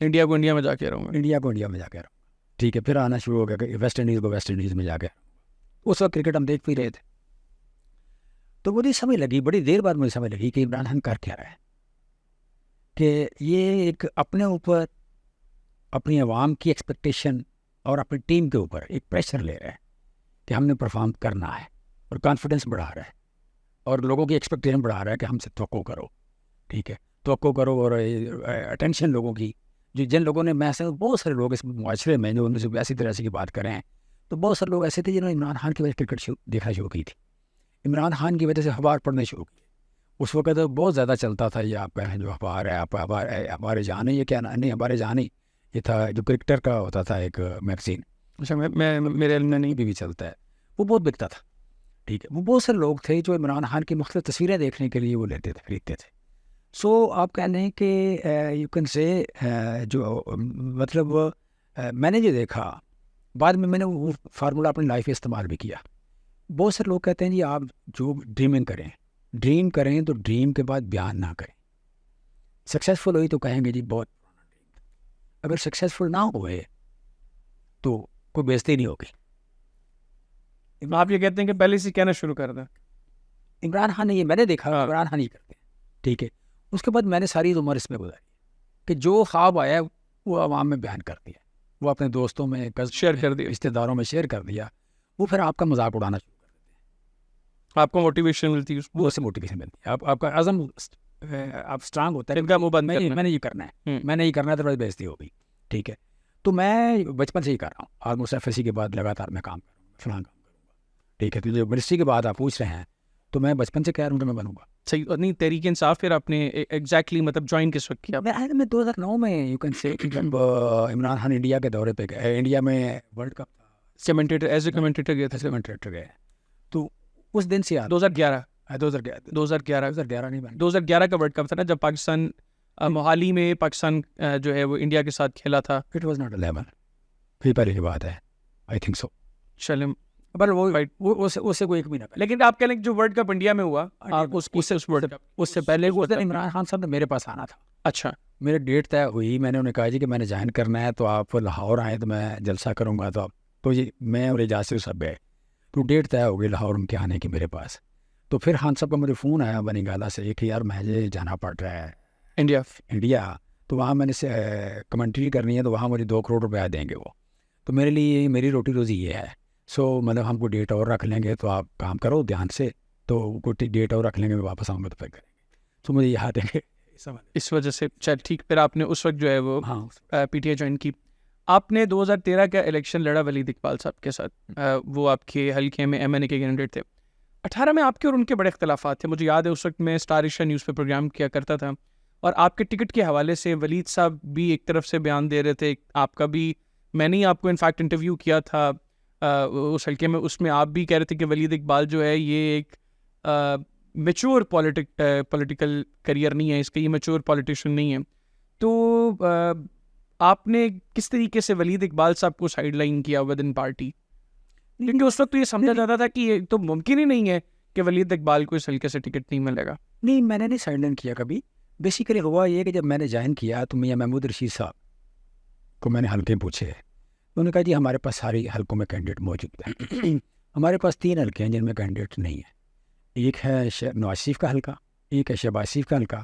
انڈیا کو انڈیا میں جا کے رہوں گا، انڈیا کو انڈیا میں جا کے رہوں گا. ٹھیک ہے. پھر آنا شروع ہو گیا کہ ویسٹ انڈیز کو ویسٹ انڈیز میں جا کے. اس وقت کرکٹ ہم دیکھ بھی رہے تھے. تو مجھے سمجھ لگی، بڑی دیر بعد مجھے سمجھ لگی کہ عمران خان کر کیا رہا ہے، کہ یہ ایک اپنے اوپر اپنی عوام کی ایکسپیکٹیشن اور اپنی ٹیم کے اوپر ایک پریشر لے رہا ہے کہ ہم نے پرفارم کرنا ہے، اور کانفیڈنس بڑھا رہا ہے اور لوگوں کی ایکسپیکٹیشن بڑھا رہا ہے کہ ہم سے توقع کرو. ٹھیک ہے. توقع کرو اور اٹینشن لوگوں کی، جن لوگوں نے، میں سے بہت سارے لوگ اس معاشرے میں جو ایسی طرح سے کی بات کریں، تو بہت سارے لوگ ایسے تھے جنہوں نے عمران خان کی وجہ سے کرکٹ دیکھنا شروع کی تھی، عمران خان کی وجہ سے اخبار پڑھنے شروع کیے. اس وقت بہت زیادہ چلتا تھا یہ آپ کہیں جو اخبار ہے، ہمارے جہاں یہ کیا نہیں، ہمارے جہاں نہیں، یہ تھا جو کرکٹر کا ہوتا تھا ایک میگزین. اچھا. میں میرے علم میں نہیں بھی چلتا ہے، وہ بہت بکتا تھا. ٹھیک ہے. وہ بہت سے لوگ تھے جو عمران خان کی مختلف تصویریں دیکھنے کے لیے وہ لیتے تھے، خریدتے تھے. سو آپ کہہ لیں کہ یو کین سے جو مطلب میں نے جو دیکھا بعد میں نے وہ فارمولہ اپنی لائف میں استعمال بھی کیا. بہت سے لوگ کہتے ہیں جی آپ جو ڈریم کریں تو ڈریم کے بعد بیان نہ کریں. سکسیزفل ہوئی تو کہیں گے جی بہت، اگر سکسیزفل نہ ہوئے تو کوئی بےزتی نہیں ہوگی. آپ یہ کہتے ہیں کہ پہلے سے کہنا شروع کر دیں. عمران خان نے یہ میں نے دیکھا، عمران خان یہ کرتے ہیں. ٹھیک ہے. اس کے بعد میں نے ساری عمر اس میں گزاری کہ جو خواب آیا وہ عوام میں بیان کر دیا، وہ اپنے دوستوں میں شیئر کر دیا، رشتے داروں میں شیئر کر دیا. وہ پھر آپ کا مذاق اڑانا شروع کر دیتے ہیں، آپ کو موٹیویشن ملتی ہے، وہ سے موٹیویشن ملتی ہے. آپ کا عزم آپ اسٹرانگ ہوتا ہے، میں نے یہ کرنا ہے، میں نے یہ کرنا ہے، تو بےزتی ہوگی. ٹھیک ہے. تو میں بچپن سے ہی کر رہا ہوں، آلموسٹ ایف ایس سی کے بعد لگاتار میں کام کروں گا، فلاں کام کروں گا. ٹھیک ہے. تو جو منسٹری کے بعد آپ پوچھ رہے ہیں تو میں بچپن سے کہہ رہا ہوں کہ میں بنوں گا. صحیح. نہیں تحریک انصاف پھر آپ نے ایگزیکٹلی مطلب جوائن کس وقت کیا؟ میں 2009 میں یو کین سے جب عمران خان انڈیا کے دورے پہ گئے، انڈیا میں ورلڈ کپ تھا، کمنٹیٹر ایز اے کمنٹیٹر گئے تھے، کمنٹیٹر گئے. تو اس دن سے 2011 نہیں 2011 کا ورلڈ کپ تھا نا، جب پاکستان موہالی میں پاکستان جو ہے وہ انڈیا کے ساتھ کھیلا تھا. اٹ واز ناٹ 11، پھر پہلے کی بات ہے، آئی تھنک سو. چلیں پر وہ اس سے کوئی ایک مہینہ پہلے. لیکن آپ کہہ لیں کہ جو ورلڈ کپ انڈیا میں ہوا اس سے پہلے عمران خان صاحب نے میرے پاس آنا تھا. اچھا. میرے ڈیٹ طے ہوئی، میں نے انہیں کہا جی کہ میں نے جوائن کرنا ہے، تو آپ لاہور آئیں تو میں جلسہ کروں گا. تو یہ میں اور اعجاز سے سب گئے، تو ڈیٹ طے ہو گئی لاہور ان کے آنے کی میرے پاس. تو پھر خان صاحب کا مجھے فون آیا بنی گالا سے کہ یار مجھے جانا پڑ رہا ہے انڈیا، تو وہاں میں نے کمنٹری کرنی ہے، تو وہاں مجھے 2 کروڑ روپیہ دیں گے وہ. تو میرے لیے میری روٹی روزی یہ ہے. سو مطلب ہم کو ڈیٹ اور رکھ لیں گے، تو آپ کام کرو دھیان سے، تو کوئی ڈیٹ اور رکھ لیں گے، میں واپس آؤں گا تو پھر کریں گے. تو مجھے یاد ہے اس وجہ سے. چل ٹھیک. پھر آپ نے اس وقت جو ہے وہ پی ٹی آئی جوائن کی. آپ نے 2013 کا الیکشن لڑا ولید اقبال صاحب کے ساتھ، وہ آپ کے حلقے میں MNA کے کینڈیڈیٹ تھے. 18 میں آپ کے اور ان کے بڑے اختلافات تھے. مجھے یاد ہے اس وقت میں اسٹار ایشیا نیوز پہ پروگرام کیا کرتا تھا، اور آپ کے ٹکٹ کے حوالے سے ولید صاحب بھی ایک طرف سے بیان دے رہے تھے, آپ کا بھی, میں نے ہی آپ کو انفیکٹ انٹرویو کیا تھا اس حلقے میں, اس میں آپ بھی کہہ رہے تھے کہ ولید اقبال جو ہے یہ ایک میچور پولیٹیکل کریئر نہیں ہے اس کا, یہ میچور پولیٹیشین نہیں ہے. تو آپ نے کس طریقے سے ولید اقبال صاحب کو سائڈ لائن کیا ود ان پارٹی؟ کیونکہ اس وقت تو یہ سمجھا جاتا تھا کہ یہ تو ممکن ہی نہیں ہے کہ ولید اقبال کو اس حلقے سے ٹکٹ نہیں ملے گا. نہیں, میں نے نہیں سائڈ لائن کیا کبھی. بیسیکلی ہوا یہ کہ جب میں نے جوائن کیا تو میاں محمود رشید صاحب کو میں نے حلقے پوچھے. انہوں نے کہا جی ہمارے پاس ساری حلقوں میں کینڈیڈیٹ موجود ہیں, ہمارے پاس 3 حلقے ہیں جن میں کینڈیڈیٹ نہیں ہے. ایک ہے نواز شریف کا حلقہ, ایک ہے شہباز شریف کا حلقہ,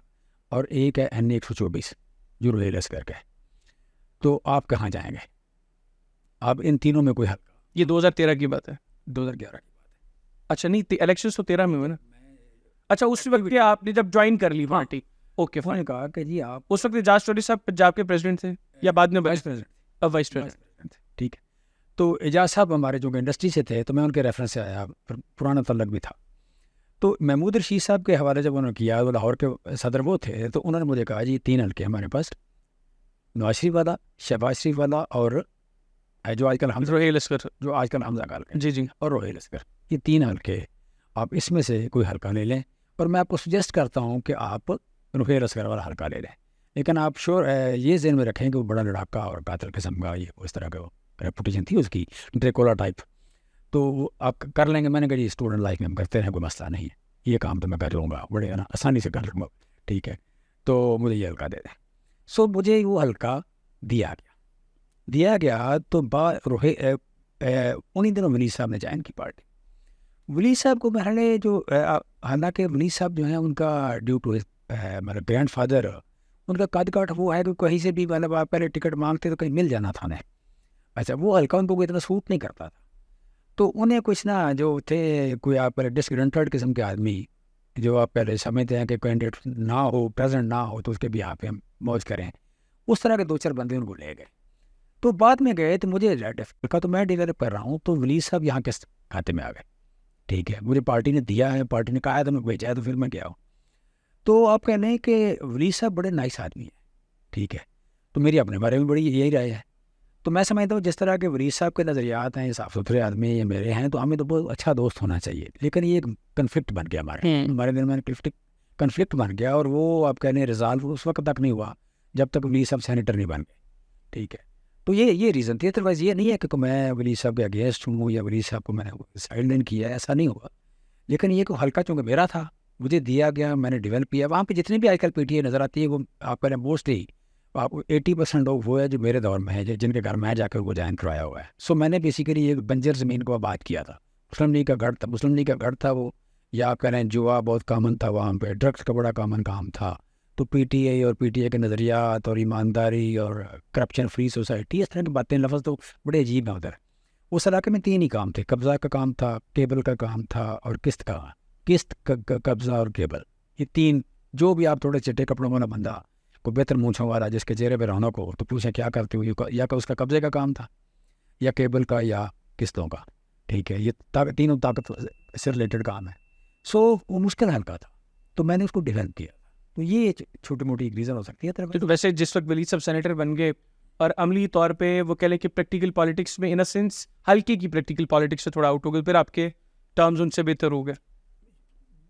اور ایک ہے این 124 جو روہیل اسکر کا ہے. تو آپ کہاں جائیں گے؟ آپ ان تینوں میں کوئی حلقہ. یہ 2013 کی بات ہے, 2011 کی بات ہے. اچھا نہیں, الیکشن تو 13 میں ہوئے نا. اچھا اس وقت کیا آپ نے جب جوائن کر لی پارٹی؟ اوکے, انہوں نے کہا کہ جی آپ اس وقت اعجاز چودھری صاحب پنجاب کے پریزیڈنٹ تھے یا بعد میں وائس پریزیڈنٹ. Vice president? ٹھیک ہے. تو اعجاز صاحب ہمارے جو انڈسٹری سے تھے تو میں ان کے ریفرنس سے آیا, پرانا تعلق بھی تھا. تو محمود رشید صاحب کے حوالے جب انہوں نے کیا, وہ لاہور کے صدر وہ تھے, تو انہوں نے مجھے کہا جی 3 حلقے ہمارے پاس, نواز شریف والا, شہباز شریف والا, اور جو آج کل روہیل اسکر, جو آج کل حمزہ کا جی جی, اور روہیل اسکر. یہ 3 حلقے آپ اس میں سے کوئی حلقہ لے لیں, اور میں آپ کو سجیسٹ کرتا ہوں کہ آپ روہیل اسکر والا حلقہ لے لیں. لیکن آپ شور یہ ذہن میں رکھیں کہ وہ بڑا لڑاکا اور قاتل قسم کا یہ اس طرح کا ریپوٹیشن تھی اس کی, ڈریکولا ٹائپ. تو وہ آپ کر لیں گے. میں نے کہا جی اسٹوڈنٹ لائف میں ہم کرتے رہیں, کوئی مسئلہ نہیں ہے, یہ کام تو میں کر لوں گا, بڑے نا آسانی سے کر لوں گا. ٹھیک ہے, تو مجھے یہ حلقہ دے دیں. سو مجھے وہ حلقہ دیا گیا. تو انہیں دنوں ولید صاحب نے جوائن کی پارٹی. ولید صاحب کو پہلے جو حالانکہ ولید صاحب جو ہیں ان کا ڈیو ٹو مطلب گرینڈ فادر, ان کا قد کاٹ وہ ہے کہ کہیں سے بھی مطلب آپ پہلے ٹکٹ مانگتے تو کہیں مل جانا تھا انہیں. اچھا, وہ حلقہ ان کو اتنا سوٹ نہیں کرتا تھا. تو انہیں کچھ نا جو تھے کوئی آپ پہلے ڈسگرنٹڈ قسم کے آدمی جو آپ پہلے سمجھتے ہیں کہ کینڈیڈیٹ نہ ہو, پریزنٹ نہ ہو, تو اس کے بھی آپ ہم موج کریں, اس طرح کے 2-4 بندے ان کو لے گئے. تو بعد میں گئے تو مجھے حلقہ تو میں ڈیولپ کر رہا ہوں, تو ولید صاحب یہاں کے کھاتے میں آ گئے. ٹھیک ہے, مجھے پارٹی نے دیا ہے, پارٹی نے کہا ہے تو میں بھیجا ہے, تو پھر میں گیا ہوں. تو آپ کہہ لیں کہ ولید صاحب بڑے نائس آدمی ہیں. ٹھیک ہے, تو میری اپنے بارے میں بڑی یہی رائے ہے. تو میں سمجھتا ہوں جس طرح کے ولید صاحب کے نظریات ہیں, صاف ستھرے آدمی یہ میرے ہیں, تو ہمیں تو بہت اچھا دوست ہونا چاہیے. لیکن یہ ایک کنفلکٹ بن گیا ہمارے دل میں, کنفلکٹ بن گیا, اور وہ آپ کہہ لیں ریزالو اس وقت تک نہیں ہوا جب تک ولید صاحب سینیٹر نہیں بن گئے. ٹھیک ہے, تو یہ ریزن تھی. ادروائز یہ نہیں ہے کہ میں ولید صاحب کے اگینسٹ ہوں یا ولید صاحب کو میں نے سائڈ لائن کیا ہے, ایسا نہیں ہوا. لیکن یہ کہ حلقہ چونکہ میرا تھا, مجھے دیا گیا, میں نے ڈیولپ کیا. وہاں پہ جتنے بھی آج کل پی ٹی اے نظر آتی ہے وہ آپ کہہ لیں موسٹلی آپ 80% لوگ وہ ہے جو میرے دور میں ہے, جن کے گھر میں جا کر وہ جوائن کروایا ہوا ہے. سو میں نے بیسیکلی ایک بنجر زمین کو آباد کیا تھا. مسلم لیگ کا گڑھ تھا, مسلم لیگ کا گڑھ تھا وہ, یا آپ کہہ رہے ہیں جوا بہت کامن تھا وہاں پہ, ڈرگس کا بڑا کامن کام تھا. تو پی ٹی اے اور پی ٹی اے کے نظریات اور ایمانداری اور کرپشن فری سوسائٹی, اس طرح کی باتیں, لفظ تو بڑے عجیب ہیں ادھر. اس علاقے میں 3 ہی کام تھے, قبضہ کا کام تھا, کیبل کا کام تھا, اور قسط قبضہ اور کیبل. یہ 3, جو بھی آپ تھوڑے چٹے کپڑوں والا بندہ, کوئی بہتر مونچھوں والا جس کے چہرے پہ رونق ہو, تو پوچھیں کیا کرتے ہو, یا کہ اس کا قبضے کا کام تھا, یا کیبل کا, یا قسطوں کا. ٹھیک ہے, یہ تینوں طاقت سے ریلیٹڈ کام ہے. سو وہ مشکل حلقہ تھا, تو میں نے اس کو ڈیولپ کیا. تو یہ چھوٹی موٹی ریزن ہو سکتی ہے. تو ویسے جس وقت ولید صاحب سینیٹر بن گئے اور عملی طور پہ وہ کہہ لیں کہ پریکٹیکل پالیٹکس میں ان اے سینس ہلکی کی پریکٹیکل پالیٹکس سے تھوڑا آؤٹ ہو گئے, پھر آپ کے ٹرمز ان سے بہتر ہو گئے.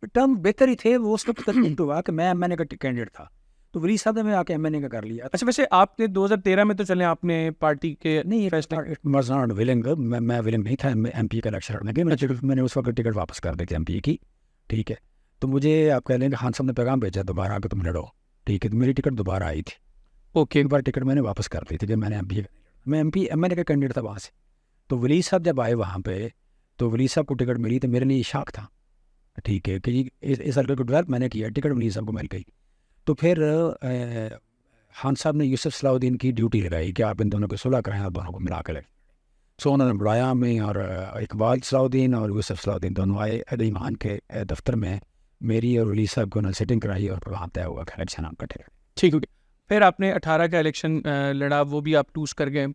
ٹرم بہتر ہی تھے. وہ اس وقت ہوا کہ میں ایم این اے کا کینڈیڈیٹ تھا, تو ولید صاحب نے میں آ کے ایم این اے کا کر لیا. اچھا, ویسے آپ نے 2013 میں تو چلیں آپ نے پارٹی کے نہیں میں ولنگ نہیں تھا ایم پی کا الیکشن لڑنے کے. میں نے اس وقت ٹکٹ واپس کر دی تھی ایم پی کی. ٹھیک ہے, تو مجھے آپ کہہ لیں کہ خان صاحب نے پیغام بھیجا دوبارہ کہ تم لڑو. ٹھیک ہے, تو میری ٹکٹ دوبارہ آئی تھی. اوکے, ایک بار ٹکٹ میں نے واپس کر دی تھی کہ میں نے ایم این اے کا کینڈیڈیٹ تھا وہاں سے. تو ولید صاحب جب آئے وہاں پہ, تو ولید صاحب کو ٹکٹ ملی, تو میرے لیے شاک تھا. ٹھیک ہے, کہ اس حلقے کو ڈیولپ میں نے کیا, ٹکٹ ولید صاحب کو مل گئی. تو پھر خان صاحب نے یوسف صلاح الدین کی ڈیوٹی لگائی کہ آپ ان دونوں کو صلح کرائیں اور دونوں کو ملا کے لیں. سو انہوں نے بلایا ہمیں, اور اقبال صلاح الدین اور یوسف صلاح الدین دونوں آئے علی مان کے دفتر میں. میری اور ولید صاحب کو انہوں نے سیٹنگ کرائی, اور پھر وہاں طے ہوا کہ الیکشن آپ کٹے. ٹھیک ہو گیا. پھر آپ نے 18 کا الیکشن لڑا, وہ بھی آپ لوز کر گئے.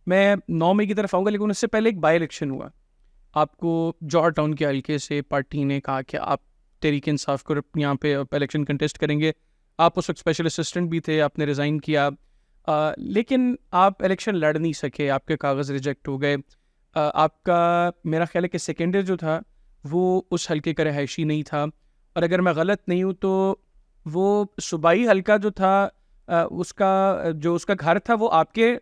میں 9 مئی کی طرف آؤں گا, لیکن اس سے پہلے ایک بائی الیکشن ہوا. آپ کو جوہر ٹاؤن کے حلقے سے پارٹی نے کہا کہ آپ تحریک انصاف کو یہاں پہ الیکشن کنٹیسٹ کریں گے. آپ اس وقت اسپیشل اسسٹنٹ بھی تھے, آپ نے ریزائن کیا, لیکن آپ الیکشن لڑ نہیں سکے, آپ کے کاغذ ریجیکٹ ہو گئے. آپ کا میرا خیال ہے کہ سیکنڈ جو تھا وہ اس حلقے کا رہائشی نہیں تھا, اور اگر میں غلط نہیں ہوں تو وہ صوبائی حلقہ جو تھا اس کا گھر تھا وہ آپ کے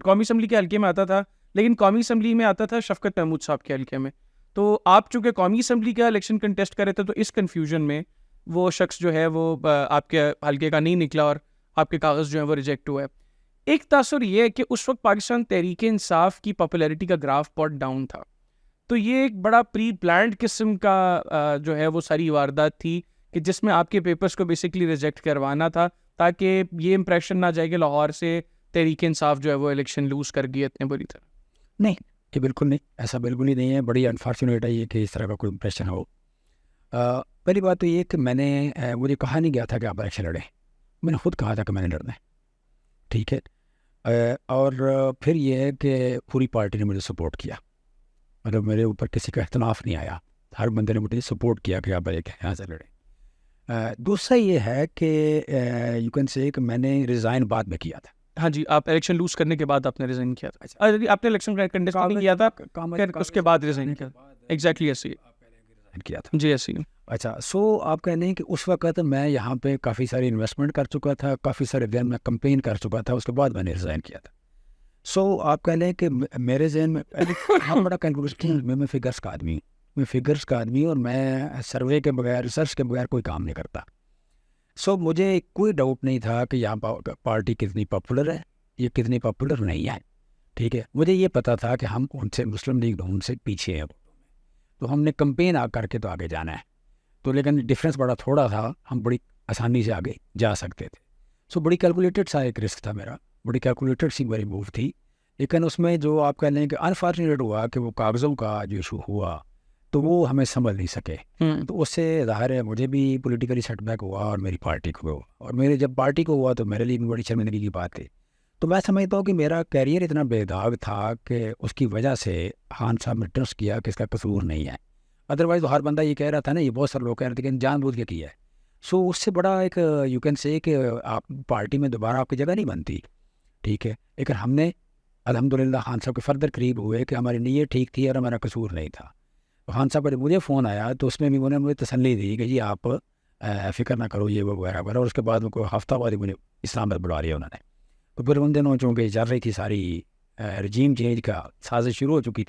قومی اسمبلی کے حلقے میں آتا تھا, لیکن قومی اسمبلی میں آتا تھا شفقت محمود صاحب کے حلقے میں. تو آپ چونکہ قومی اسمبلی کا الیکشن کنٹیسٹ کر رہے تھے تو اس کنفیوژن میں وہ شخص جو ہے وہ آپ کے حلقے کا نہیں نکلا اور آپ کے کاغذ جو ہیں وہ ریجیکٹ ہوئے. ایک تاثر یہ ہے کہ اس وقت پاکستان تحریک انصاف کی پاپولیرٹی کا گراف بہت ڈاؤن تھا, تو یہ ایک بڑا پری پلانڈ قسم کا جو ہے وہ ساری واردات تھی کہ جس میں آپ کے پیپرز کو بیسکلی ریجیکٹ کروانا تھا تاکہ یہ امپریشن نہ جائے کہ لاہور سے تحریک انصاف جو ہے وہ الیکشن لوز کر گئی اتنے بری طرح. نہیں, یہ بالکل نہیں, ایسا بالکل ہی نہیں ہے. بڑی انفارچونیٹ ہے یہ کہ اس طرح کا کوئی امپریشن ہو. پہلی بات تو یہ کہ میں نے مجھے کہا نہیں گیا تھا کہ آپ الیکشن لڑیں, میں نے خود کہا تھا کہ میں نے لڑنا ہے, ٹھیک ہے. اور پھر یہ ہے کہ پوری پارٹی نے مجھے سپورٹ کیا, مطلب میرے اوپر کسی کا اختلاف نہیں آیا, ہر بندے نے مجھے سپورٹ کیا کہ آپ یہاں سے لڑیں. دوسرا یہ ہے کہ یو کین سے کہ میں نے ریزائن بعد میں کیا تھا. ہاں جی, آپ الیکشن لوز کرنے کے بعد آپ نے ریزائن کیا تھا. آپ نے الیکشن کنٹیسٹ نہیں کیا تھا, پھر اس کے بعد ریزائن کیا تھا. ایگزیکٹلی ایسے ہی کیا تھا جی, ایسے ہی. اچھا, سو آپ کہہ لیں کہ اس وقت میں یہاں پہ کافی ساری انویسٹمنٹ کر چکا تھا, کافی سارے ذہن میں کمپین کر چکا تھا, اس کے بعد میں نے ریزائن کیا تھا. سو آپ کہہ لیں کہ میرے ذہن میں بہت بڑا کیلکولیشن, میں فگرس کا آدمی ہوں, اور میں سروے کے بغیر, ریسرچ کے بغیر کوئی کام نہیں کرتا. سو مجھے کوئی ڈاؤٹ نہیں تھا کہ یہاں پارٹی کتنی پاپولر ہے, یہ کتنی پاپولر نہیں ہے, ٹھیک ہے. مجھے یہ پتا تھا کہ ہم ان سے مسلم لیگ ان سے پیچھے ہیں, تو ہم نے کمپین کر کے تو آگے جانا ہے. تو لیکن ڈفرینس بڑا تھوڑا تھا, ہم بڑی آسانی سے آگے جا سکتے تھے. سو بڑی کیلکولیٹڈ سا ایک رسک تھا میرا, بڑی کیلکولیٹڈ سی میری موو تھی. لیکن اس میں جو آپ کہہ لیں کہ انفارچونیٹ ہوا کہ وہ کاغذوں کا جو ایشو ہوا تو وہ ہمیں سنبھل نہیں سکے. تو اس سے ظاہر ہے مجھے بھی پولیٹیکلی سیٹ بیک ہوا اور میری پارٹی کو ہوا, اور میرے جب پارٹی کو ہوا تو میرے لیے بھی بڑی شرمندگی کی بات تھی. تو میں سمجھتا ہوں کہ میرا کیریئر اتنا بے داغ تھا کہ اس کی وجہ سے خان صاحب نے ٹرسٹ کیا کہ اس کا قصور نہیں ہے. ادروائز تو ہر بندہ یہ کہہ رہا تھا نا, یہ بہت سارے لوگ کہہ رہے تھے کہ جان بوجھ کے کیا ہے. سو اس سے بڑا ایک یو کین سے کہ آپ پارٹی میں دوبارہ آپ کی جگہ نہیں بنتی, ٹھیک ہے. لیکن ہم نے الحمدللہ خان صاحب کے فردر قریب ہوئے کہ ہماری نیت ٹھیک تھی اور ہمارا قصور نہیں تھا. خان صاحب کا جب مجھے فون آیا تو اس میں بھی انہوں نے مجھے تسلی دی کہ جی آپ فکر نہ کرو, یہ وغیرہ وغیرہ. اور اس کے بعد کوئی ہفتہ بعد ہی مجھے اسلام آباد بلا لیا انہوں نے. تو پھر ان دنوں چونکہ چل رہی تھی ساری رجیم چینج کا سازش شروع ہو چکی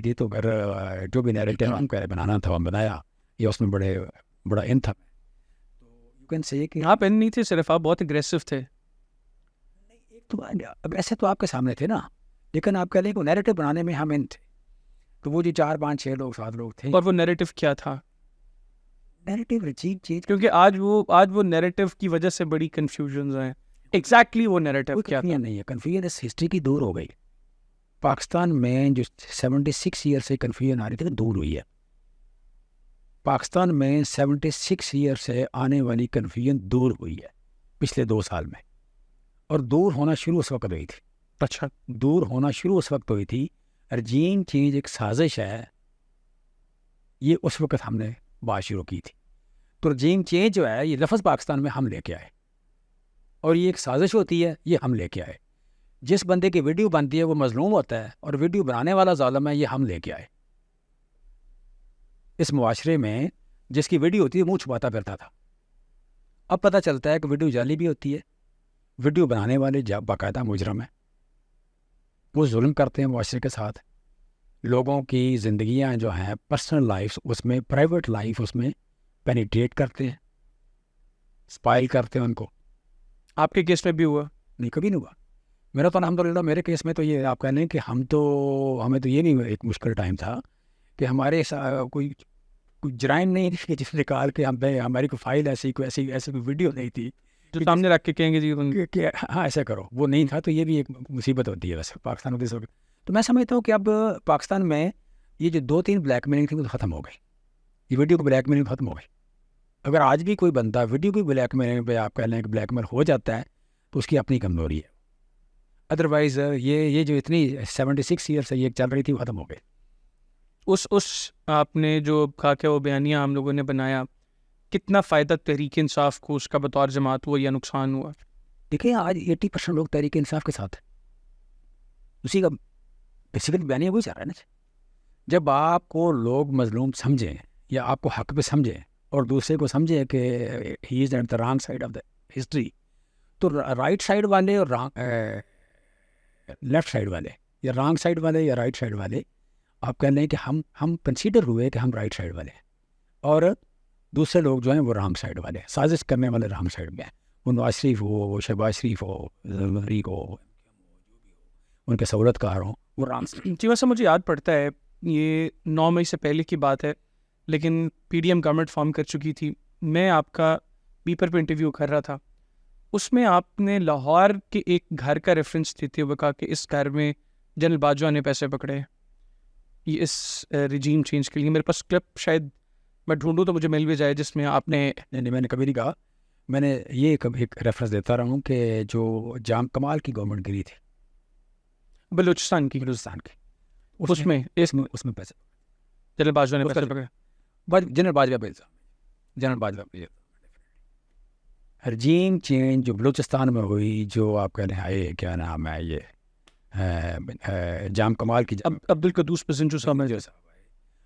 تھی, تو پھر جو بھی نیریٹو ہم کو بنانا تھا ہم بنایا. یہ اس میں بڑا ان تھا. تو یو کین سے کہ آپ ان نہیں تھے صرف, آپ بہت اگریسو تھے. تو ایسے تو آپ کے سامنے تھے نا, لیکن آپ کہہ لیں کہ نیریٹو بنانے میں ہم ان تھے. تو وہ جو 4 5 6 لوگ 7 لوگ تھے. اور وہ نیریٹو کیا تھا؟ نیریٹو رجیم چینج, کیونکہ آج وہ نیریٹو کی وجہ سے بڑی کنفیوژنز ہیں. ایگزیکٹلی وہ نیریٹو کیا تھا؟ نہیں ہے, کنفیوژن اس ہسٹری کی دور ہو گئی. پاکستان میں جو 76 ایئر سے کنفیوژن آ رہی تھی دور ہوئی ہے. پاکستان میں 76 ایئر سے آنے والی کنفیوژن دور ہوئی ہے پچھلے 2 سال میں, اور دور ہونا شروع اس وقت ہوئی تھی. اچھا, دور ہونا شروع اس وقت ہوئی تھی. رجیم چینج ایک سازش ہے, یہ اس وقت ہم نے بات شروع کی تھی. تو رجیم چینج جو ہے یہ لفظ پاکستان میں ہم لے کے آئے, اور یہ ایک سازش ہوتی ہے, یہ ہم لے کے آئے. جس بندے کی ویڈیو بنتی ہے وہ مظلوم ہوتا ہے, اور ویڈیو بنانے والا ظالم ہے, یہ ہم لے کے آئے. اس معاشرے میں جس کی ویڈیو ہوتی ہے منہ چھپاتا پھرتا تھا, اب پتہ چلتا ہے کہ ویڈیو جعلی بھی ہوتی ہے. ویڈیو بنانے والے باقاعدہ مجرم ہیں, وہ ظلم کرتے ہیں معاشرے کے ساتھ. لوگوں کی زندگیاں جو ہیں پرسنل لائف, اس میں پرائیویٹ لائف, اس میں پینیٹریٹ کرتے ہیں, اسپائل کرتے ہیں ان کو. آپ کے کیس میں بھی ہوا؟ نہیں, کبھی نہیں ہوا میرا تو الحمدللہ. میرے کیس میں تو یہ آپ کہہ لیں کہ ہمیں تو یہ نہیں ایک مشکل ٹائم تھا کہ ہمارے کوئی جرائم نہیں تھی کہ جس نکال کے ہماری کوئی فائل ایسی کوئی ویڈیو نہیں تھی جو سامنے رکھ کے کہیں گے جی کہ ہاں ایسا کرو, وہ نہیں تھا. تو یہ بھی ایک مصیبت ہوتی ہے ویسے پاکستان میں. تو میں سمجھتا ہوں کہ اب پاکستان میں یہ جو 2-3 بلیک میلنگ تھی وہ ختم ہو گئی. یہ ویڈیو کی بلیک میلنگ ختم ہو گئی. اگر آج بھی کوئی بندہ ویڈیو کی بلیک میلنگ پہ آپ کہہ لیں کہ بلیک میل ہو جاتا ہے تو اس کی اپنی کمزوری ہے. ادروائز یہ جو اتنی 76 ایئر سے یہ چل رہی تھی وہ ختم ہو گئی. اس آپ نے جو کہا کہ وہ بیانیہ ہم لوگوں نے بنایا کتنا فائدہ تحریک انصاف کو اس کا بطور جماعت ہوا یا نقصان ہوا؟ دیکھیں آج 80% لوگ تحریک انصاف کے ساتھ ہیں. اسی کا بیسیکلی بیانیہ وہی چاہ رہا ہے نا. جب آپ کو لوگ مظلوم سمجھیں یا آپ کو حق پہ سمجھیں اور دوسرے کو سمجھیں کہ he is at the wrong side of the history, تو رائٹ سائڈ والے اور لیفٹ سائڈ والے یا رانگ سائڈ والے یا رائٹ سائڈ والے آپ کہہ لیں کہ ہم کنسیڈر ہوئے کہ ہم رائٹ سائڈ والے ہیں, اور دوسرے لوگ جو ہیں وہ رانگ سائڈ والے ہیں, سازش کرنے والے رانگ سائڈ میں ہیں. وہ نواز شریف ہو, وہ شہباز شریف ہو, ظفریق ہو, ان کے سہولت کار ہوں, وہ رانگ سائڈ. جی ویسے مجھے یاد پڑتا ہے یہ 9 مئی سے پہلے کی بات ہے, لیکن P D M government form کر چکی تھی. میں آپ کا پیپر پہ انٹرویو کر رہا تھا, اس میں آپ نے لاہور کے ایک گھر کا ریفرنس دیتے ہوئے کہا کہ اس گھر میں جنرل باجوہ نے پیسے پکڑے یہ اس رجیم چینج کے لیے. میرے پاس کلپ شاید میں ڈھونڈوں تو مجھے مل بھی جائے جس میں آپ نے نہیں, میں نے کبھی نہیں کہا. میں نے یہ ایک ریفرنس دیتا رہا ہوں کہ جو جام کمال کی گورنمنٹ گری تھی بلوچستان کی, اس میں پیسے جنرل باجوہ نے پیسے پکڑے. جنرل باجوہ پہ جنرل باجوہ پہ رجیم چینج جو بلوچستان میں ہوئی, جو آپ کہہ رہے ہیں کیا نام ہے یہ جام کمال کی عبد القدوس پسنجو صاحب میں,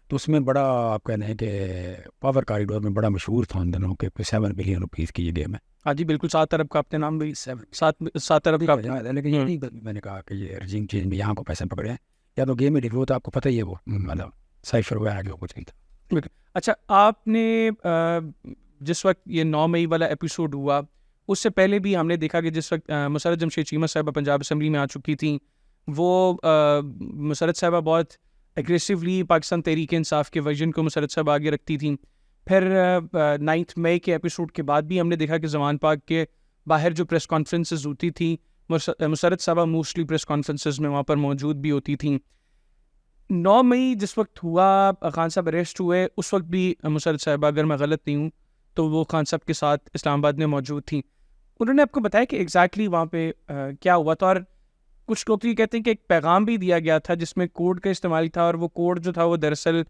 تو اس میں بڑا آپ کہہ رہے ہیں کہ پاور کاریڈور میں بڑا مشہور تھا ان دنوں کے 7 بلین روپیز کی یہ گیم ہے. ہاں جی بالکل, 7 ارب کا آپ نے نام بھی 7 ارب کا, لیکن میں نے کہا کہ یہ رجیم چینج میں یہاں کو پیسے پکڑے ہیں یا تو گیم میں وہ تو آپ کو پتہ ہی ہے, وہ مطلب سائفر ہوا آگے وہ کچھ نہیں تھا. اچھا آپ نے جس وقت یہ 9 مئی والا ایپیسوڈ ہوا اس سے پہلے بھی ہم نے دیکھا کہ جس وقت مسرت جمشید چیمہ صاحبہ پنجاب اسمبلی میں آ چکی تھیں, وہ مسرت صاحبہ بہت ایگریسولی پاکستان تحریک انصاف کے ورژن کو مسرت صاحبہ آگے رکھتی تھیں. پھر 9 مئی کے ایپیسوڈ کے بعد بھی ہم نے دیکھا کہ زمان پاک کے باہر جو پریس کانفرنسز ہوتی تھیں مسرت صاحبہ موسٹلی پریس کانفرنسز میں وہاں پر موجود بھی ہوتی تھیں. 9 مئی جس وقت ہوا, خان صاحب اریسٹ ہوئے, اس وقت بھی مسرت صاحبہ اگر میں غلط نہیں ہوں تو وہ خان صاحب کے ساتھ اسلام آباد میں موجود تھیں. انہوں نے آپ کو بتایا کہ ایگزیکٹلی وہاں پہ کیا ہوا تھا, اور کچھ لوگ یہ کہتے ہیں کہ ایک پیغام بھی دیا گیا تھا جس میں کوڈ کا استعمال تھا, اور وہ کوڈ جو تھا وہ دراصل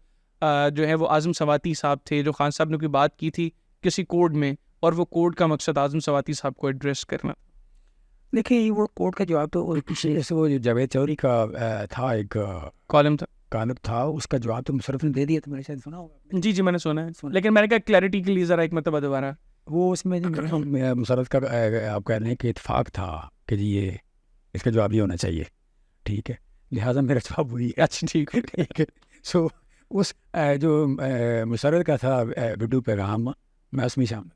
جو ہے وہ اعظم سواتی صاحب تھے, جو خان صاحب نے کوئی بات کی تھی کسی کوڈ میں, اور وہ کوڈ کا مقصد اعظم سواتی صاحب کو ایڈریس کرنا. دیکھیں وہ کوڈ کا جواب تو وہ جاوید چودھری کا تھا, ایک کالم تھا, اس کا جواب تو مشرف نے دے دیا تھا, میں نے شاید سنا ہوگا. جی میں نے سنا ہے, لیکن میں نے کہا کلیئرٹی کے لیے ذرا ایک مرتبہ دوبارہ. وہ اس میں مشرف کا آپ کہہ رہے ہیں کہ اتفاق تھا کہ جی یہ اس کا جواب یہ ہونا چاہیے, ٹھیک ہے, لہٰذا میرا جواب وہی ہے. اچھا ٹھیک ہے. سو اس جو مشرف کا تھا ویڈیو پیغام, میں اس میں شامل,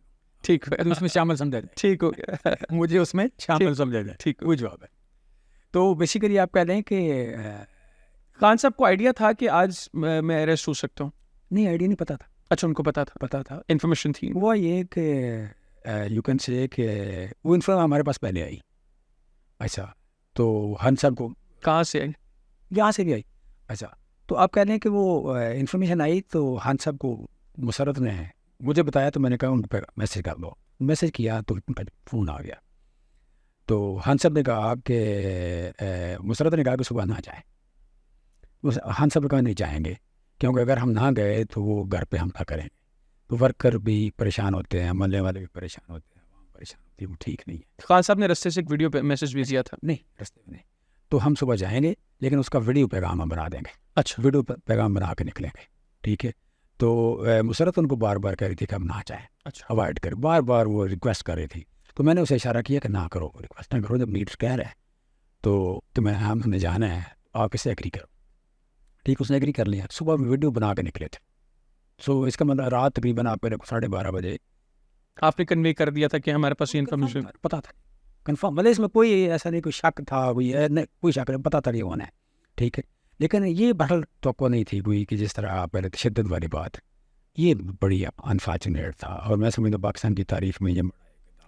ٹھیک ہے, اس میں شامل سمجھا جائے, ٹھیک ہو گیا, مجھے اس میں شامل سمجھا جائے, ٹھیک, وہ جواب ہے. تو بیسیکلی آپ کہہ رہے ہیں کہ خان صاحب کو آئیڈیا تھا کہ آج میں اریسٹ ہو سکتا ہوں؟ نہیں, آئیڈیا نہیں پتا تھا. اچھا ان کو پتا تھا, انفارمیشن تھی. وہ یہ کہ یو کین سے کہ وہ انفارمیشن ہمارے پاس پہلے آئی. اچھا, تو ہن صاحب کو کہاں سے آئی؟ یہاں سے بھی آئی. اچھا, تو آپ کہہ رہے ہیں کہ وہ انفارمیشن آئی تو ہن صاحب کو مسرت نے مجھے بتایا, تو میں نے کہا ان پہ میسیج کر دو. میسیج کیا تو ان کا فون آ گیا. تو ہن صاحب نے کہا کہ مسرت نے کہا کہ صبح نہ جائیں. ہن صاحب نے کہا نہیں جائیں گے, کیونکہ اگر ہم نہ گئے تو وہ گھر پہ حملہ کریں گے, تو ورکر بھی پریشان ہوتے ہیں, محلے والے بھی پریشان ہوتے ہیں, عوام پریشان ہوتی ہے, وہ ٹھیک نہیں ہے. خان صاحب نے رستے سے ایک ویڈیو پہ میسیج بھی دیا تھا. نہیں رستے میں نہیں, تو ہم صبح جائیں گے لیکن اس کا ویڈیو پیغام ہم بنا دیں گے. اچھا, ویڈیو پیغام بنا کے نکلیں گے, ٹھیک ہے. تو مسرت ان کو بار بار کہہ رہی تھی کہ ہم نہ جائیں, اچھا, اوائڈ کریں, بار بار وہ ریکویسٹ کر رہی تھی. تو میں نے اسے اشارہ کیا کہ نہ کرو, ریکویسٹ نہ کرو, جب لیڈرس کہہ رہے ہیں تو تمہیں ہم نے جانا ہے, آپ اسے ایگری کرو. ٹھیک, اس نے ایگری کر لیا. صبح میں ویڈیو بنا کے نکلے تھے. سو اس کا مطلب رات تقریباً آپ میرے کو 12:30 بجے آپ نے کنوے کر دیا تھا کہ ہمارے پاس یہ انفارمیشن پتا تھا, کنفرم, مطلب اس میں کوئی ایسا نہیں, کوئی شک تھا, کوئی شک نہیں, پتا تھا یہ ہونا ہے, ٹھیک ہے. لیکن یہ بہرحال توقع نہیں تھی کوئی کہ جس طرح آپ پہلے تشدد والی بات, یہ بڑی انفارچونیٹ تھا. اور میں سمجھتا ہوں پاکستان کی تاریخ میں یہ.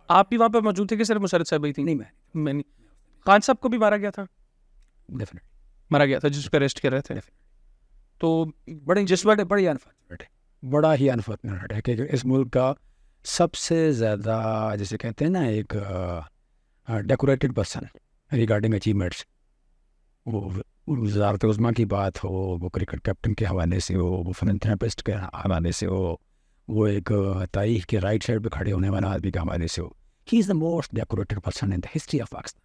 آپ بھی وہاں پہ موجود تھے کہ صرف مسرت صاحب ہی تھی؟ نہیں, میں نہیں. خان صاحب کو بھی مارا گیا تھا؟ ڈیفینیٹلی مارا گیا تھا, جس پہ اریسٹ کر رہے تھے. تو بڑی جس وقت بڑی انفارچونیٹ ہے, بڑا ہی انفارچونیٹ ہے کہ اس ملک کا سب سے زیادہ جسے کہتے ہیں نا ایک ڈیکوریٹڈ پرسن ریگارڈنگ اچیومنٹس, وہ وزارت عظمیٰ کی بات ہو, وہ کرکٹ کیپٹن کے حوالے سے ہو, وہ فلانتھراپسٹ کے حوالے سے ہو, وہ ایک تاریخ کے رائٹ سائڈ پہ کھڑے ہونے والا آدمی کا حوالے سے ہو. He is the most decorated person in the history of Pakistan.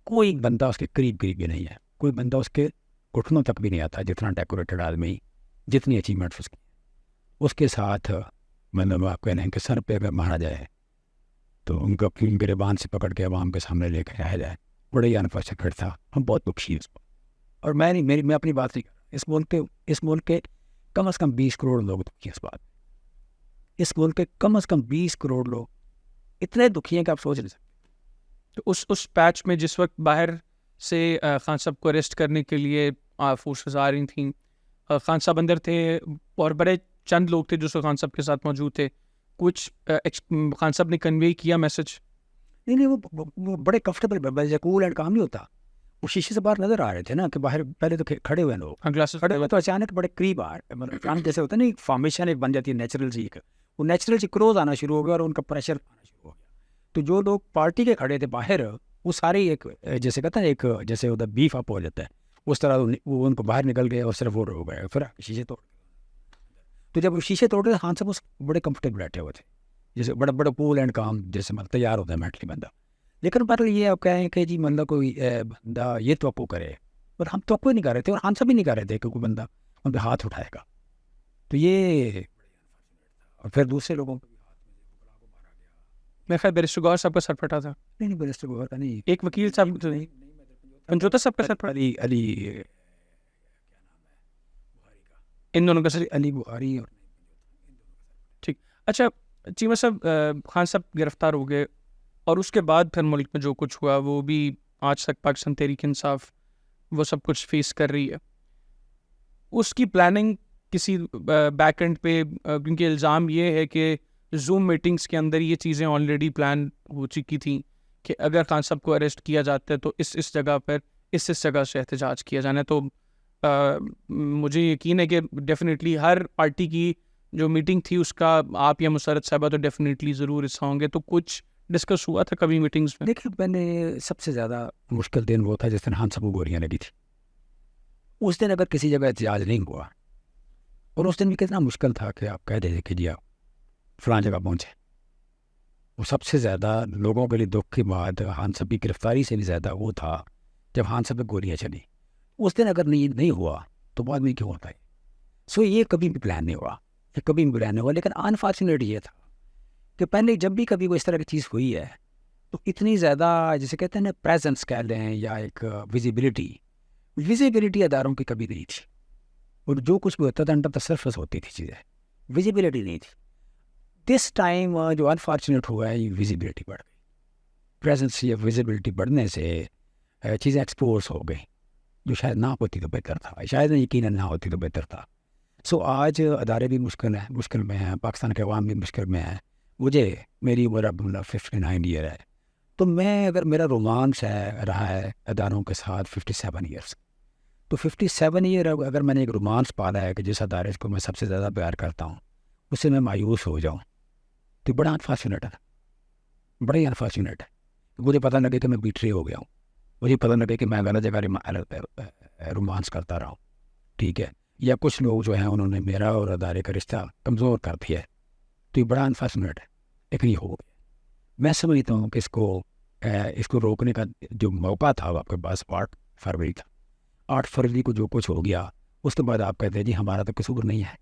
کوئی بندہ اس کے قریب بھی نہیں ہے, کوئی بندہ اس کے گھٹنوں تک بھی نہیں آتا جتنا ڈیکوریٹڈ آدمی, جتنی اچیومنٹس اس کی. اس کے ساتھ مطلب آپ کہہ رہے ہیں کہ سر پہ اگر مارا جائے تو ان کو اپنی گریبان سے پکڑ کے عوام کے سامنے لے کے آیا جائے. بڑے ہی انفارچونیٹ تھا. ہم بہت دکھی اس پر. اور میں اپنی بات نہیں کر رہا. اس ملک کے کم از کم 20 کروڑ لوگ دکھی ہیں اس بات. اس ملک کے کم از کم 20 کروڑ لوگ اتنے دکھی ہیں کہ آپ سوچ نہیں سکتے. تو اس پیچ میں جس وقت باہر سے خان صاحب کو اریسٹ کرنے کے لیے فورسز آ رہی تھیں, خان صاحب اندر تھے اور بڑے چند لوگ تھے جو خان صاحب کے ساتھ موجود تھے. کچھ خان صاحب نے کنوے کیا میسج؟ نہیں, وہ بڑے کمفرٹیبل کول اینڈ کام نہیں ہوتا. وہ شیشے سے باہر نظر آ رہے تھے نا کہ باہر پہلے تو کھڑے ہوئے لوگ, کھڑے ہوئے تو اچانک بڑے قریب آ رہے, اچانک جیسے ہوتا ہے نا فارمیشن ایک بن جاتی ہے نیچرل سی, وہ نیچرل سی کروز آنا شروع ہو گیا اور ان کا پریشر آنا شروع ہو گیا. تو جو لوگ پارٹی کے کھڑے تھے باہر وہ سارے ایک جیسے کہتے ہیں ایک جیسے ہوتا ہے بیف اپ ہو جاتا ہے اس طرح وہ ان کو باہر نکل گئے اور صرف وہ ہو گئے پھر شیشے توڑ. تو جب وہ شیشے توڑے خان صاحب اس بڑے کمفرٹیبل بیٹھے ہوئے تھے جیسے بڑا کول اینڈ کام جیسے مطلب تیار ہوتا ہے مینٹلی بندہ. لیکن پر یہ آپ کہیں کہ جی مطلب کوئی بندہ یہ توقع کرے, اور ہم توقع نہیں کر رہے تھے اور خان صاحب بھی نہیں کر رہے تھے کہ کوئی بندہ ان پہ ہاتھ اٹھائے گا. تو یہ اور پھر دوسرے لوگوں کو میں خیر بیرسٹر گوہر صاحب کا سر پھٹا تھا. نہیں بیرسٹر گوہر کا نہیں, ایک وکیل صاحب پنجوتا صاحب کا سر پھٹا. علی ان دونوں کا سر علی بخاری. اور ٹھیک. اچھا چیمہ صاحب, خان صاحب گرفتار ہو گئے اور اس کے بعد پھر ملک میں جو کچھ ہوا وہ بھی آج تک پاکستان تحریک انصاف وہ سب کچھ فیس کر رہی ہے. اس کی پلاننگ کسی بیک اینڈ پہ, کیونکہ الزام یہ ہے کہ زوم میٹنگز کے اندر یہ چیزیں آلریڈی پلان ہو چکی تھیں کہ اگر خان صاحب کو اریسٹ کیا جاتا ہے تو اس جگہ پر اس جگہ سے احتجاج کیا جانا ہے. تو مجھے یقین ہے کہ ڈیفینیٹلی ہر پارٹی کی جو میٹنگ تھی اس کا آپ یا مسرت صاحبہ تو ڈیفینیٹلی ضرور حصہ ہوں گے. تو کچھ ڈسکس ہوا تھا کبھی میٹنگز میں؟ دیکھیں میں نے سب سے زیادہ مشکل دن وہ تھا جس دن خان صاحب کو گولیاں لگی تھی. اس دن اگر کسی جگہ احتجاج نہیں ہوا, اور اس دن بھی کتنا مشکل تھا کہ آپ کہہ دیں کہ جی آپ فلاں جگہ پہنچے, وہ سب سے زیادہ لوگوں کے لیے دکھ کی بات خان صاحب کی گرفتاری سے بھی زیادہ وہ تھا جب خان صاحب پہ گولیاں چلی. اس دن اگر نہیں ہوا تو بعد میں کیوں ہوتا ہے. سو یہ کبھی بھی پلان نہیں ہوا, یہ کبھی بھی پلان نہیں ہوا. لیکن انفارچونیٹ یہ تھا کہ پہلے جب بھی کبھی کوئی اس طرح کی چیز ہوئی ہے تو اتنی زیادہ جسے کہتے ہیں نا پریزنس کہہ لیں یا ایک ویزیبلٹی اداروں کی کبھی نہیں تھی. اور جو کچھ بھی ہوتا تھا انڈر دا سرفس ہوتی تھی چیزیں, ویزیبلٹی نہیں تھی. دس ٹائم جو انفارچونیٹ ہوا ہے یہ ویزیبلٹی بڑھ گئی. پریزنس یا ویزیبلٹی بڑھنے سے چیزیں ایکسپوز ہو گئی جو شاید نہ ہوتی تو بہتر تھا, شاید یقیناً نہ ہوتی تو بہتر تھا. سو آج ادارے بھی مشکل میں ہیں, پاکستان کے عوام بھی مشکل میں ہیں. مجھے میری عمر اب 59 ایئر ہے, تو میں اگر میرا رومانس رہا ہے اداروں کے ساتھ 57 ایئرس, تو 57 ایئر اگر میں نے ایک رومانس پالا ہے کہ جس ادارے کو میں سب سے زیادہ پیار کرتا ہوں اس سے میں مایوس ہو جاؤں تو بڑا انفارچونیٹ ہے, بڑا ہی انفارچونیٹ ہے. مجھے پتہ لگے کہ میں بیٹری ہو گیا ہوں, مجھے پتہ لگے کہ میں غلط جگہ رومانس کرتا رہا ہوں, ٹھیک ہے, یا کچھ لوگ جو ہیں انہوں نے میرا اور ادارے کا رشتہ کمزور کر دیا ہے, تو یہ بڑا انفارچونیٹ ہے. لیکن یہ ہو گیا. میں سمجھتا ہوں کہ اس کو روکنے کا جو موقع تھا وہ آپ کے پاس 8 فروری تھا. 8 فروری کو جو کچھ ہو گیا اس کے بعد آپ کہتے ہیں جی ہمارا تو قصور نہیں ہے,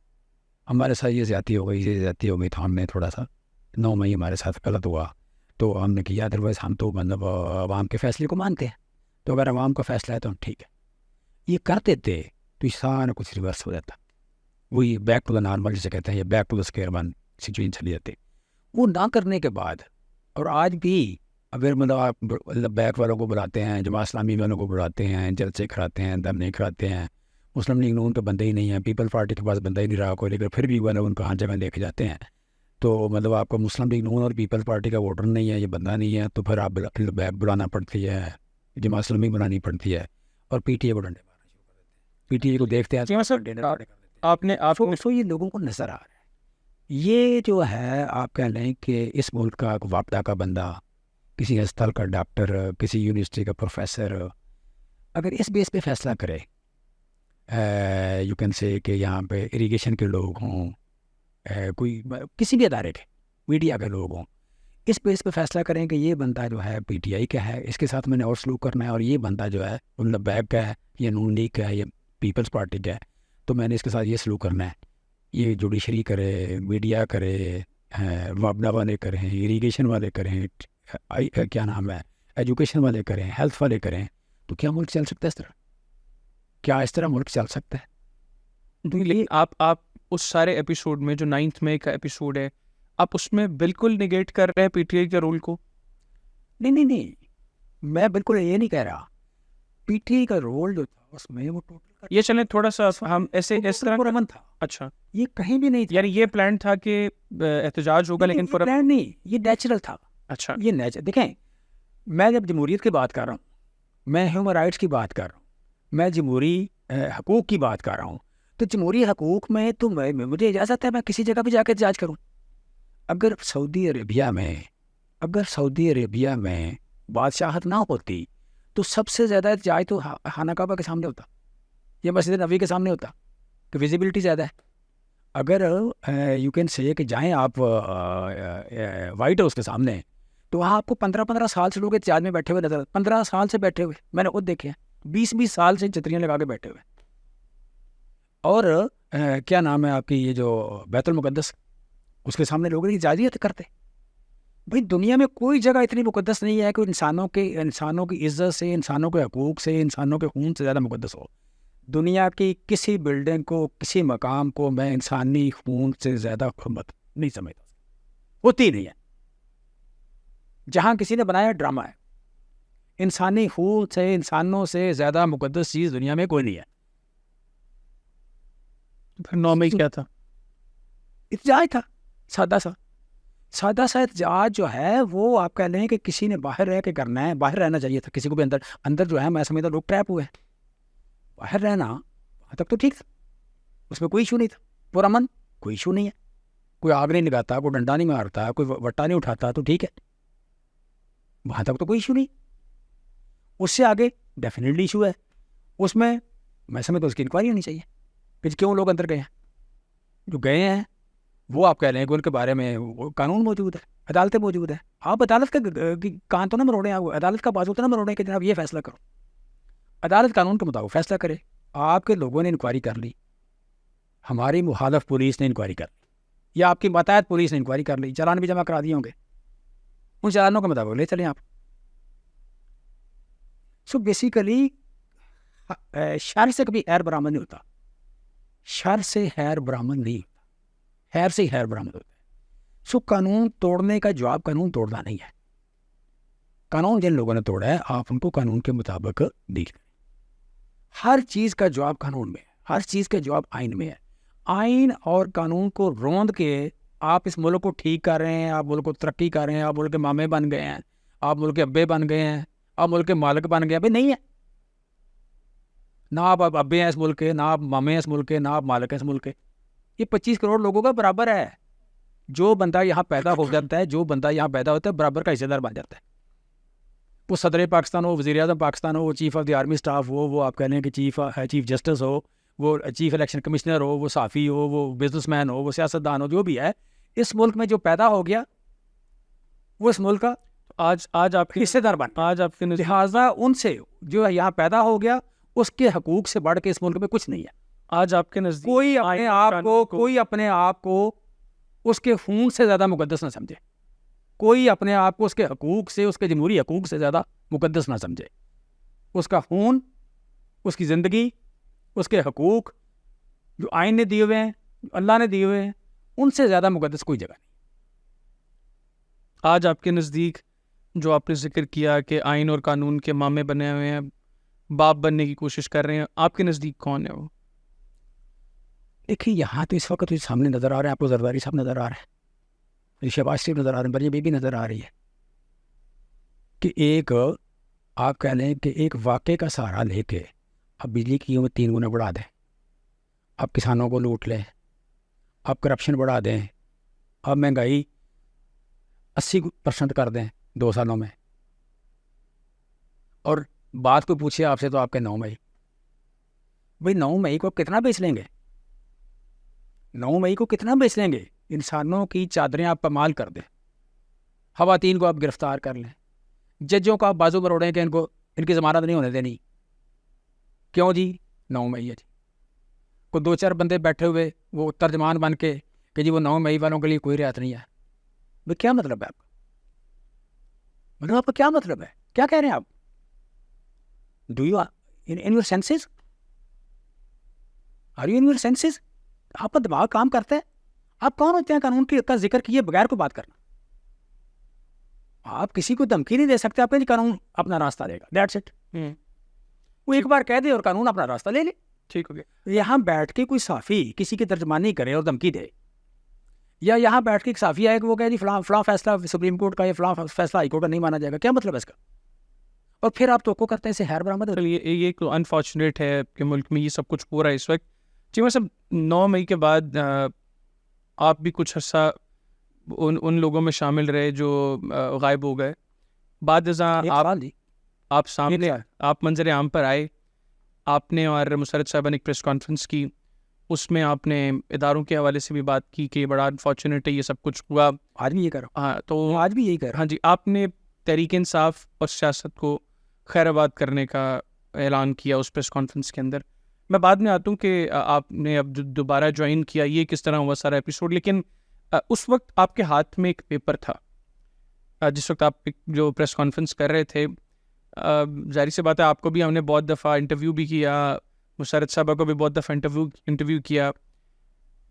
ہمارے ساتھ یہ زیادتی ہو گئی تو ہم نے تھوڑا سا 9 مئی ہمارے ساتھ غلط ہوا تو ہم نے کیا, ادروائز ہم تو مطلب عوام کے فیصلے کو مانتے ہیں, تو اگر عوام کا فیصلہ ہے تو ہم ٹھیک ہے. یہ کرتے تھے تو یہ سارا کچھ ریورس ہو جاتا, وہی بیک ٹو دا نارمل جسے کہتے ہیں, یا back to the square one situation چلی جاتی. وہ نہ کرنے کے بعد, اور آج بھی اگر مطلب آپ بیک والوں کو بلاتے ہیں, جماعت اسلامی والوں کو بلاتے ہیں, جلسے کراتے ہیں, دھرنے کراتے ہیں, مسلم لیگ نون تو بندے ہی نہیں ہیں, پیپل پارٹی کے پاس بندہ ہی نہیں رہا کوئی, لیکن پھر بھی وہ ان کو ہر جگہ لے کے جاتے ہیں. تو مطلب آپ کو مسلم لیگ نون اور پیپل پارٹی کا ووٹر نہیں ہے, یہ بندہ نہیں ہے, تو پھر آپ بیک بلانا پڑتی ہے, جماعت اسلامی بنانی پڑتی ہے, اور پی ٹی اے کو ڈنڈے مارنا شروع کر دیتے ہیں. پی ٹی اے کو دیکھتے ہیں آپ یہ لوگوں کو نظر آ رہا ہے. یہ جو ہے آپ کہہ لیں کہ اس ملک کا وابدہ کا بندہ, کسی ہسپتال کا ڈاکٹر, کسی یونیورسٹی کا پروفیسر اگر اس بیس پہ فیصلہ کرے, یو کین سے کہ یہاں پہ اریگیشن کے لوگ ہوں, کوئی کسی بھی ادارے کے میڈیا کے لوگ ہوں، اس بیس پہ فیصلہ کریں کہ یہ بندہ جو ہے پی ٹی آئی کا ہے، اس کے ساتھ میں نے اور سلوک کرنا ہے، اور یہ بندہ جو ہے اللہ بیگ کا ہے یا نون لیگ کا ہے یا پیپلز پارٹی کا ہے، تو میں نے اس کے ساتھ یہ سلوک کرنا ہے. یہ جوڈیشری کرے، میڈیا کرے، معاملہ والے کریں، اریگیشن والے کریں، کیا نام ہے، ایجوکیشن والے کریں، ہیلتھ والے کریں، تو کیا ملک چل سکتا ہے اس طرح؟ کیا اس طرح ملک چل سکتا ہے؟ لیکن آپ اس سارے ایپیسوڈ میں جو 9 مئی کا ایپیسوڈ ہے، آپ اس میں بالکل نگیٹ کر رہے ہیں پی ٹی آئی کے رول کو. نہیں، میں بالکل یہ نہیں کہہ رہا. پی ٹی آئی کا رول جو تھا اس میں وہ ٹوٹل یہ چلیں تھوڑا سا ہم ایسے اس طرح پرامن تھا. اچھا، یہ کہیں بھی نہیں تھا. یعنی یہ پلان تھا کہ احتجاج ہوگا، لیکن یہ پلان نہیں، یہ نیچرل تھا. اچھا، یہ نیچر دیکھیں، میں جب جمہوریت کی بات کر رہا ہوں، میں ہیومن رائٹس کی بات کر رہا ہوں، میں جمہوری حقوق کی بات کر رہا ہوں، تو جمہوری حقوق میں تو مجھے اجازت ہے میں کسی جگہ بھی جا کے احتجاج کروں. اگر سعودی عربیہ میں بادشاہت نہ ہوتی تو سب سے زیادہ احتجاج تو خانہ کعبہ کے سامنے ہوتا یا مسجد نبوی کے سامنے ہوتا، کہ ویزیبلٹی زیادہ ہے. اگر یو کین سے کہ جائیں آپ وائٹ ہاؤس کے سامنے، تو وہاں آپ کو 15 سال سے لوگ احتجاج میں بیٹھے ہوئے نظر، 15 سال سے بیٹھے ہوئے، میں نے خود دیکھے ہیں، 20 سال سے چھتریاں لگا کے بیٹھے ہوئے. اور کیا نام ہے آپ کی، یہ جو بیت المقدس، اس کے سامنے لوگ احتجاجیت کرتے. بھائی دنیا میں کوئی جگہ اتنی مقدس نہیں ہے کہ انسانوں کی عزت سے، انسانوں کے حقوق سے، انسانوں کے خون سے زیادہ مقدس ہو. دنیا کی کسی بلڈنگ کو، کسی مقام کو میں انسانی خون سے زیادہ حرمت نہیں سمجھتا، ہوتی نہیں ہے. جہاں کسی نے بنایا ڈرامہ ہے. انسانی خون سے، انسانوں سے زیادہ مقدس چیز دنیا میں کوئی نہیں ہے. پھر 9 مئی کیا تھا؟ احتجاج تھا، سادہ سا احتجاج جو ہے وہ آپ کہہ لیں کہ کسی نے باہر رہ کے کرنا ہے. باہر رہنا چاہیے تھا کسی کو بھی. اندر جو ہے میں سمجھتا لوگ ٹریپ ہوئے. باہر رہنا وہاں تک تو ٹھیک تھا، اس میں کوئی ایشو نہیں تھا، پرامن کوئی ایشو نہیں ہے. کوئی آگ نہیں لگاتا، کوئی ڈنڈا نہیں مارتا، کوئی وٹا نہیں اٹھاتا، تو ٹھیک ہے، وہاں تک تو کوئی ایشو نہیں. اس سے آگے ڈیفینیٹلی ایشو ہے. اس میں سمجھتا اس کی انکوائری ہونی چاہیے کہ کیوں لوگ اندر گئے ہیں. جو گئے ہیں وہ آپ کہہ رہے ہیں کہ ان کے بارے میں وہ قانون موجود ہے، عدالتیں موجود ہیں. آپ عدالت کا کان تو نہ مروڑیں، آپ عدالت کا بازو تو نہ مروڑیں کہ جناب یہ فیصلہ کرو. عدالت قانون کے مطابق فیصلہ کرے. آپ کے لوگوں نے انکوائری کر لی، ہماری مخالف پولیس نے انکوائری کر لی، یا آپ کی ماتحت پولیس نے انکوائری کر لی، چالان بھی جمع کرا دیے ہوں گے، ان چالانوں کے مطابق لے چلیں آپ. سو بیسیکلی شر سے کبھی خیر برآمد نہیں ہوتا. شر سے خیر برآمد نہیں ہوتا، خیر سے ہی خیر برآمد ہوتا ہے. سو قانون توڑنے کا جواب قانون توڑنا نہیں ہے. قانون جن لوگوں نے توڑا ہے آپ ان کو قانون کے مطابق ڈیل کریں. ہر چیز کا جواب قانون میں ہے، ہر چیز کا جواب آئین میں ہے. آئین اور قانون کو روند کے آپ اس ملک کو ٹھیک کر رہے ہیں، آپ ملک کو ترقی کر رہے ہیں، آپ ملک کے مامے بن گئے ہیں، آپ ملک کے ابے بن گئے ہیں، آپ ملک کے مالک بن گئے ہیں. بھائی نہیں ہے، نہ آپ ابے ہیں اس ملک کے، نہ آپ مامے ہیں اس ملک کے، نہ آپ مالک ہیں اس ملک کے. یہ 25 کروڑ لوگوں کا برابر ہے. جو بندہ یہاں پیدا ہو جاتا ہے، جو بندہ یہاں پیدا ہوتا ہے، برابر کا حصہ دار بن جاتا ہے. وہ صدر پاکستان ہو، وزیر اعظم پاکستان ہو، وہ chief of the army staff ہو، وہ آپ کہہ لیں کہ چیف جسٹس ہو، وہ چیف الیکشن کمشنر ہو، وہ صحافی ہو، وہ بزنس مین ہو، وہ سیاستدان ہو، جو بھی ہے اس ملک میں جو پیدا ہو گیا وہ اس ملک کا آج آپ کے حصے دار بن. آج آپ کے لہٰذا ان سے جو یہاں پیدا ہو گیا اس کے حقوق سے بڑھ کے اس ملک میں کچھ نہیں ہے. آج آپ کے نزدیک کوئی اپنے آپ کو اس کے خون سے زیادہ مقدس نہ سمجھے. کوئی اپنے آپ کو اس کے حقوق سے، اس کے جمہوری حقوق سے زیادہ مقدس نہ سمجھے. اس کا خون، اس کی زندگی، اس کے حقوق جو آئین نے دیے ہوئے ہیں، اللہ نے دیے ہوئے ہیں، ان سے زیادہ مقدس کوئی جگہ نہیں. آج آپ کے نزدیک جو آپ نے ذکر کیا کہ آئین اور قانون کے مامے بنے ہوئے ہیں، باپ بننے کی کوشش کر رہے ہیں، آپ کے نزدیک کون ہے وہ؟ دیکھیے یہاں تو اس وقت سامنے نظر آ رہے ہیں، آپ کو زرداری صاحب نظر آ رہے ہیں، شہباز شریف نظر آ رہے ہیں، مریم بیوی نظر آ رہی ہے کہ ایک آپ کہہ لیں کہ ایک واقعے کا سہارا لے کے اب بجلی کی قیمت 3 گنا بڑھا دیں، آپ کسانوں کو لوٹ لیں، آپ کرپشن بڑھا دیں، آپ مہنگائی 80% کر دیں 2 سالوں میں، اور بات کو پوچھے آپ سے تو آپ کے 9 مئی. بھائی 9 مئی کو کتنا بیچ لیں گے؟ 9 مئی کو کتنا بیچ لیں گے؟ انسانوں کی چادریں آپ پامال کر دیں, خواتین کو آپ گرفتار کر لیں, ججوں کو آپ بازو مروڑیں کہ ان کی ضمانت نہیں ہونے دینی. کیوں جی؟ 9 مئی ہے جی. کوئی 2-4 بندے بیٹھے ہوئے وہ ترجمان بن کے کہ جی وہ 9 مئی والوں کے لیے کوئی رعایت نہیں ہے. بھائی کیا مطلب ہے آپ کا؟ مطلب آپ کا کیا مطلب ہے؟ کیا کہہ رہے ہیں آپ؟ Do you in your senses? Are you in your senses? آپ کا دماغ کام کرتا ہے؟ آپ کون ہوتے ہیں قانون کا ذکر کیے بغیر کو بات کرنا؟ آپ کسی کو دھمکی نہیں دے سکتے. آپ کہیں قانون اپنا راستہ لے گا, دیٹس اٹ. وہ ایک بار کہہ دے اور قانون اپنا راستہ لے لے. ٹھیک ہو گیا. یہاں بیٹھ کے کوئی صحافی کسی کی ترجمانی کرے اور دھمکی دے, یا یہاں بیٹھ کے ایک صحافی آئے کہ وہ کہے جی فلاں فیصلہ سپریم کورٹ کا یا فلاں فیصلہ ہائی کورٹ کا نہیں مانا جائے گا, کیا مطلب ہے اس کا؟ اور پھر آپ توقع کرتے ہیں اسے خیر برآمد. یہ تو انفارچونیٹ ہے کہ ملک میں یہ سب کچھ ہو رہا ہے اس وقت. چیمہ صاحب, 9 مئی کے بعد آپ بھی کچھ عرصہ ان لوگوں میں شامل رہے جو غائب ہو گئے. بعد ازاں آپ سامنے آپ منظر عام پر آئے, آپ نے اور مسرت صاحبہ نے ایک پریس کانفرنس کی, اس میں آپ نے اداروں کے حوالے سے بھی بات کی کہ بڑا انفارچونیٹ ہے یہ سب کچھ ہوا. آج بھی یہ کر رہا ہوں. ہاں, تو آج بھی یہی کر رہا ہوں. ہاں جی, آپ نے تحریک انصاف اور سیاست کو خیر آباد کرنے کا اعلان کیا اس پریس کانفرنس کے اندر. میں بعد میں آتا ہوں کہ آپ نے اب دوبارہ جوائن کیا, یہ کس طرح ہوا سارا ایپیسوڈ. لیکن اس وقت آپ کے ہاتھ میں ایک پیپر تھا جس وقت آپ جو پریس کانفرنس کر رہے تھے. ظاہر سی بات ہے آپ کو بھی ہم نے بہت دفعہ انٹرویو بھی کیا, مسرت صاحبہ کو بھی بہت دفعہ انٹرویو کیا.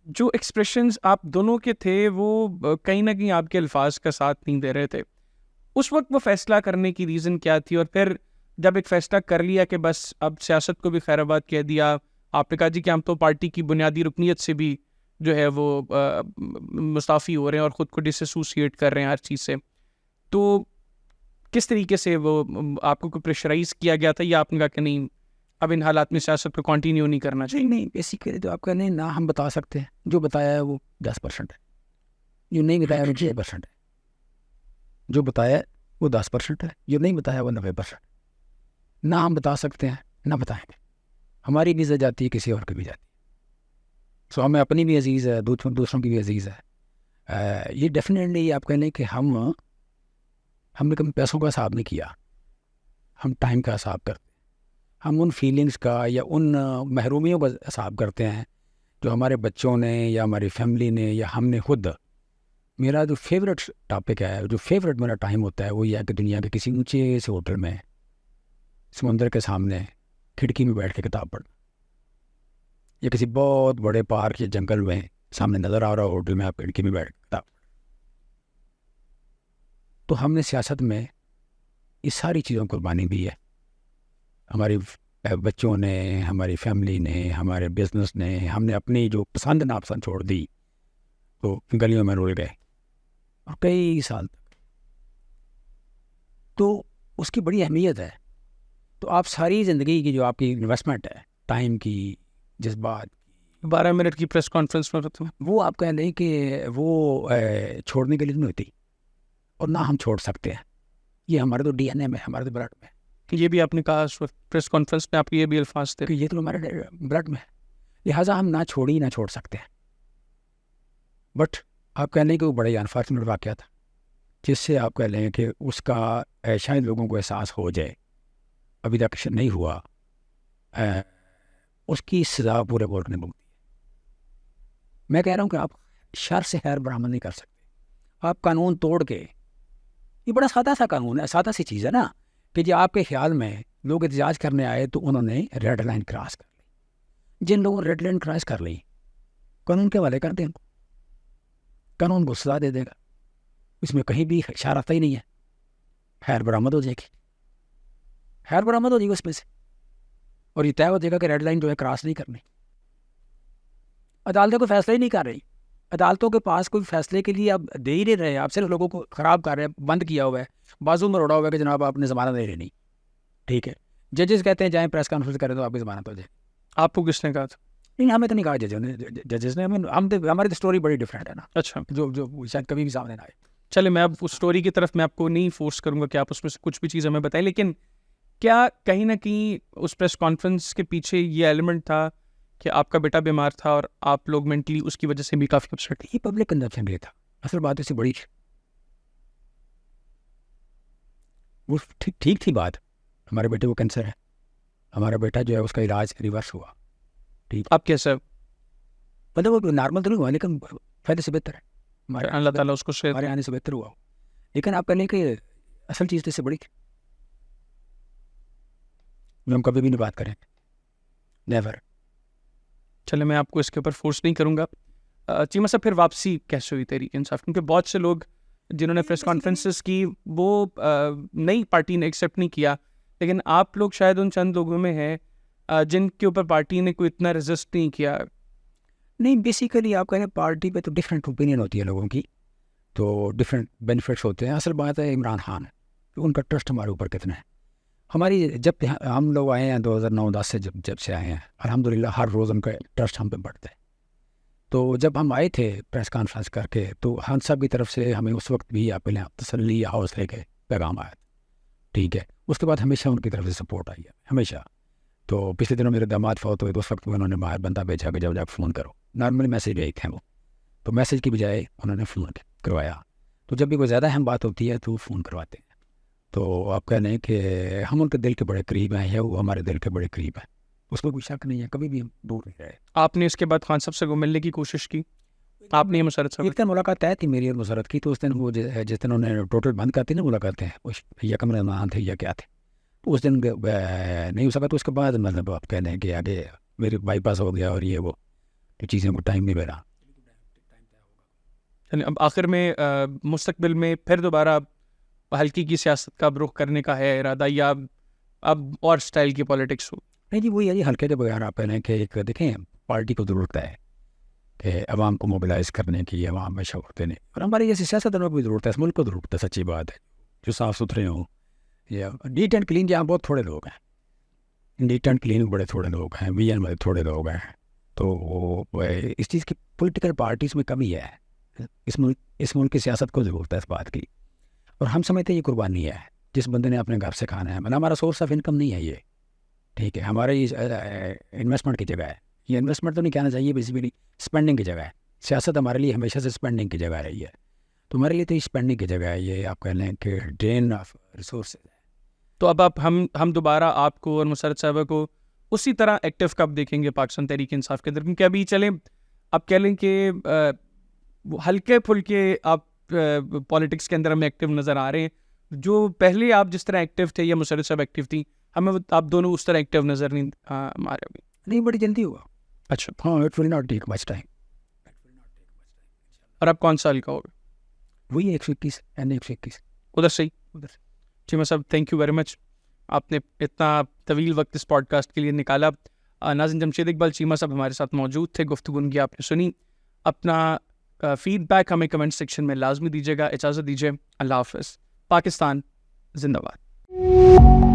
جو ایکسپریشنز آپ دونوں کے تھے وہ کہیں نہ کہیں آپ کے الفاظ کا ساتھ نہیں دے رہے تھے. اس وقت وہ فیصلہ کرنے کی ریزن کیا تھی؟ اور پھر جب ایک فیصلہ کر لیا کہ بس اب سیاست کو بھی خیر آباد کہہ دیا, آپ نے کہا جی کہ ہم تو پارٹی کی بنیادی رکنیت سے بھی جو ہے وہ مستعفی ہو رہے ہیں اور خود کو ڈس ایسوسیٹ کر رہے ہیں ہر چیز سے, تو کس طریقے سے وہ آپ کو کوئی پریشرائز کیا گیا تھا یا آپ نے کہا کہ نہیں اب ان حالات میں سیاست کو کنٹینیو نہیں کرنا چاہیے؟ نہیں, بیسیکلی تو آپ کا نہیں, نہ ہم بتا سکتے ہیں. جو بتایا ہے وہ 10% ہے, جو نہیں بتایا وہ 6% ہے. جو بتایا وہ 10% ہے, جو نہیں بتایا وہ 90%. نہ ہم بتا سکتے ہیں نہ بتائیں گے. ہماری بھی عزت جاتی ہے, کسی اور کی بھی جاتی ہے. سو ہمیں اپنی بھی عزیز ہے, دوسروں کی بھی عزیز ہے. یہ ڈیفینیٹلی آپ کہہ لیں کہ ہم نے کبھی پیسوں کا حساب نہیں کیا, ہم ٹائم کا حساب کرتے ہیں. ہم ان فیلنگز کا یا ان محرومیوں کا حساب کرتے ہیں جو ہمارے بچوں نے یا ہماری فیملی نے یا ہم نے خود. میرا جو فیوریٹ ٹاپک ہے, جو فیوریٹ میرا ٹائم ہوتا ہے وہ یہ ہے کہ دنیا کے کسی اونچے سے ہوٹل میں سمندر کے سامنے کھڑکی میں بیٹھ کے کتاب پڑھنا, یا کسی بہت بڑے پارک یا جنگل میں سامنے نظر آ رہا ہوٹل میں آپ کھڑکی میں بیٹھ کے کتاب. تو ہم نے سیاست میں اس ساری چیزوں کو قربانی دی ہے. ہماری بچوں نے, ہماری فیملی نے, ہمارے بزنس نے, ہم نے اپنی جو پسند ناپسند چھوڑ دی تو گلیوں میں رول گئے اور کئی سال تک. تو اس کی بڑی اہمیت ہے. تو آپ ساری زندگی کی جو آپ کی انویسٹمنٹ ہے, ٹائم کی, جذبات, 12 منٹ کی پریس کانفرنس میں وہ آپ کہہ لیں کہ وہ چھوڑنے کے لیے نہیں ہوتی, اور نہ ہم چھوڑ سکتے ہیں. یہ ہمارے تو ڈی این اے میں, ہمارے تو بلڈ میں. یہ بھی آپ نے کہا اس وقت پریس کانفرنس میں, آپ کے یہ بھی الفاظ تھے کہ یہ تو ہمارے بلڈ میں ہے, لہٰذا ہم نہ چھوڑی نہ چھوڑ سکتے ہیں. بٹ آپ کہہ لیں کہ وہ بڑا ہی انفارچونیٹ واقعہ تھا, جس سے آپ کہہ لیں کہ اس کا شاید لوگوں کو احساس ہو جائے, ابھی تک نہیں ہوا. اس کی سزا پورے ملک نے بھگتی ہے. میں کہہ رہا ہوں کہ آپ شر سے خیر برآمد نہیں کر سکتے. آپ قانون توڑ کے, یہ بڑا سادہ سا قانون ہے, سادہ سی چیز ہے نا, کہ جو آپ کے خیال میں لوگ احتجاج کرنے آئے تو انہوں نے ریڈ لائن کراس کر لی. جن لوگوں نے ریڈ لائن کراس کر لی, قانون کے حوالے کر دیں, قانون کو سزا دے دے گا. اس میں کہیں بھی اشارہ ہی نہیں ہے. خیر برآمد ہو جائے گی, خیر برآمد ہو جائے گی اس میں سے, اور یہ طے ہو جائے گا کہ ریڈ لائن جو ہے کراس نہیں کرنی. عدالتیں کوئی فیصلہ ہی نہیں کر رہی. عدالتوں کے پاس کوئی فیصلے کے لیے آپ دے ہی نہیں رہے, آپ صرف لوگوں کو خراب کر رہے ہیں, بند کیا ہوا ہے, بازو میں روڑا ہوا ہے کہ جناب آپ نے ضمانت دے رہی نہیں. ٹھیک ہے, ججز کہتے ہیں جائیں پریس کانفرنس کریں تو آپ کی ضمانت ہو جائے. آپ کو کس نے کہا تھا؟ نہیں, ہمیں تو نہیں کہا ججز نے, ہماری تو اسٹوری بڑی ڈفرینٹ ہے نا. اچھا, جو شاید کبھی بھی سامنے نہ آئے. چلے میں اب اس اسٹوری کی طرف میں آپ کو نہیں فورس کروں گا کہ آپ اس میں سے کچھ بھی چیز ہمیں بتائیں, لیکن کیا کہیں نہ کہیں اس پریس کانفرنس کے پیچھے یہ ایلیمنٹ تھا کہ آپ کا بیٹا بیمار تھا اور آپ لوگ مینٹلی اس کی وجہ سے بھی کافی اپسیٹ تھے. یہ پبلک کنزمپشن ریٹ تھا. اصل بات اس سے بڑی وہ ٹھیک تھی بات. ہمارے بیٹے کو کینسر ہے, ہمارا بیٹا جو ہے اس کا علاج ریورس ہوا. ٹھیک, آپ کیسے مطلب وہ نارمل تو نہیں ہوا لیکن فائدے سے بہتر ہے. اللہ تعالیٰ اس کو شاید ہمارے آنے سے بہتر ہوا. لیکن آپ کہنے کہ اصل چیز تو اس سے بڑی تھی. ہم کبھی بھی نہیں بات کریں, نیور. چلے میں آپ کو اس کے اوپر فورس نہیں کروں گا. چیمہ صاحب پھر واپسی کیسے ہوئی تحریک انصاف؟ کیونکہ بہت سے لوگ جنہوں نے پریس کانفرنسز کی وہ نئی پارٹی نے ایکسیپٹ نہیں کیا, لیکن آپ لوگ شاید ان چند لوگوں میں ہیں جن کے اوپر پارٹی نے کوئی اتنا ریزسٹ نہیں کیا. نہیں, بیسیکلی آپ کہہ رہے ہیں پارٹی پہ تو ڈفرینٹ اوپینین ہوتی ہے لوگوں کی, تو ڈفرینٹ بینیفٹس ہوتے ہیں. اصل بات ہے عمران خان ان کا ٹرسٹ ہمارے اوپر کتنا ہے. ہماری جب ہم لوگ آئے ہیں 2009-10 سے جب سے آئے ہیں, الحمدللہ ہر روز ان کا ٹرسٹ ہم پہ بڑھتا ہے. تو جب ہم آئے تھے پریس کانفرنس کر کے تو ہم سب کی طرف سے ہمیں اس وقت بھی پہلے تسلی حوصلے کے پیغام آیا. ٹھیک ہے, اس کے بعد ہمیشہ ان کی طرف سے سپورٹ آئی ہے ہمیشہ. تو پچھلے دنوں میرے داماد فوت ہوئے تو اس وقت انہوں نے باہر بندہ بھیجا کہ جب فون کرو, نارملی میسیج بھیجتے ہیں وہ, تو میسیج کی بجائے انہوں نے فون کروایا. تو جب بھی کوئی زیادہ اہم بات ہوتی ہے تو وہ فون کرواتے ہیں. تو آپ کہہ لیں کہ ہم ان کے دل کے بڑے قریب ہیں یا وہ ہمارے دل کے بڑے قریب ہیں, اس میں کوئی شک نہیں ہے, کبھی بھی ہم دور نہیں رہے. آپ نے اس کے بعد خان صاحب سے ملنے کی کوشش کی؟ آپ نے مسرت صاحب ایک دن ملاقات طے تھی میری اور مسرت کی, تو اس دن وہ جس دن انہوں نے ٹوٹل بند کرتی نا ملاقاتیں, یکم رمضان تھے یا کیا تھے, تو اس دن نہیں ہو سکا. تو اس کے بعد مطلب آپ کہہ لیں کہ آگے میرے بائی پاس ہو گیا اور یہ وہ تو چیزیں کو ٹائم نہیں ملا. اب آخر میں مستقبل میں پھر دوبارہ ہلکی کی سیاست کا رخ کرنے کا ہے ارادہ یا اب اور سٹائل کی پالیٹکس ہو؟ نہیں جی, وہی ہے جی, ہلکے کے بغیر آپ کہہ لیں کہ ایک دیکھیں پارٹی کو ضرورت ہے کہ عوام کو موبلائز کرنے کی, عوام میں شعور دینے, اور ہماری جیسے سیاستدانوں کو بھی ضرورت ہے, اس ملک کو ضرورت ہے. سچی بات ہے, جو صاف ستھرے ہوں یا نیٹ اینڈ کلین. جہاں بہت تھوڑے لوگ ہیں, نیٹ اینڈ کلین بڑے تھوڑے لوگ ہیں, وی این بڑے تھوڑے لوگ ہیں. تو اس چیز کی پولیٹیکل پارٹیز میں کمی ہے. اس ملک کی سیاست کو ضرورت ہے اس بات کی, اور ہم سمجھتے ہیں یہ قربانی ہے جس بندے نے اپنے گھر سے کھانا ہے. مطلب ہمارا سورس آف انکم نہیں ہے یہ, ٹھیک ہے, ہمارا یہ انویسٹمنٹ کی جگہ ہے. یہ انویسٹمنٹ تو نہیں کہنا چاہیے, بیسیکلی اسپینڈنگ کی جگہ ہے. سیاست ہمارے لیے ہمیشہ سے اسپینڈنگ کی جگہ رہی ہے, تو ہمارے لیے تو اسپینڈنگ کی جگہ ہے. یہ آپ کہہ لیں کہ ڈرین آف ریسورسز ہے. تو اب ہم دوبارہ آپ کو اور مسرت صاحبہ کو اسی طرح ایکٹیو کب دیکھیں گے پاکستان تحریک انصاف کے اندر؟ کیونکہ ابھی چلیں آپ کہہ لیں کہ ہلکے پھلکے آپ پالیٹکس کے اندر ہمیں ایکٹیو نظر آ رہے ہیں. جو پہلے آپ جس طرح ایکٹیو تھے یا مسرت صاحب ایکٹیو تھیں, ہمیں آپ دونوں اس طرح ایکٹیو نظر نہیں ہمارے ابھی. نہیں, بڑی جلدی ہوا. اچھا, ہاں, it will not take much time. اور آپ کون سال کا ہوگا؟ وہی 121 121 ادھر سے ہی. چیمہ صاحب تھینک یو ویری مچ, آپ نے اتنا طویل وقت اس پوڈ کاسٹ کے لیے نکالا. ناظرین, جمشید اقبال چیمہ صاحب ہمارے ساتھ موجود تھے, گفتگو ان کی آپ نے سنی. اپنا فیڈ بیک ہمیں کمنٹ سیکشن میں لازمی دیجیے گا. اجازت دیجیے, اللہ حافظ. پاکستان زندہ باد.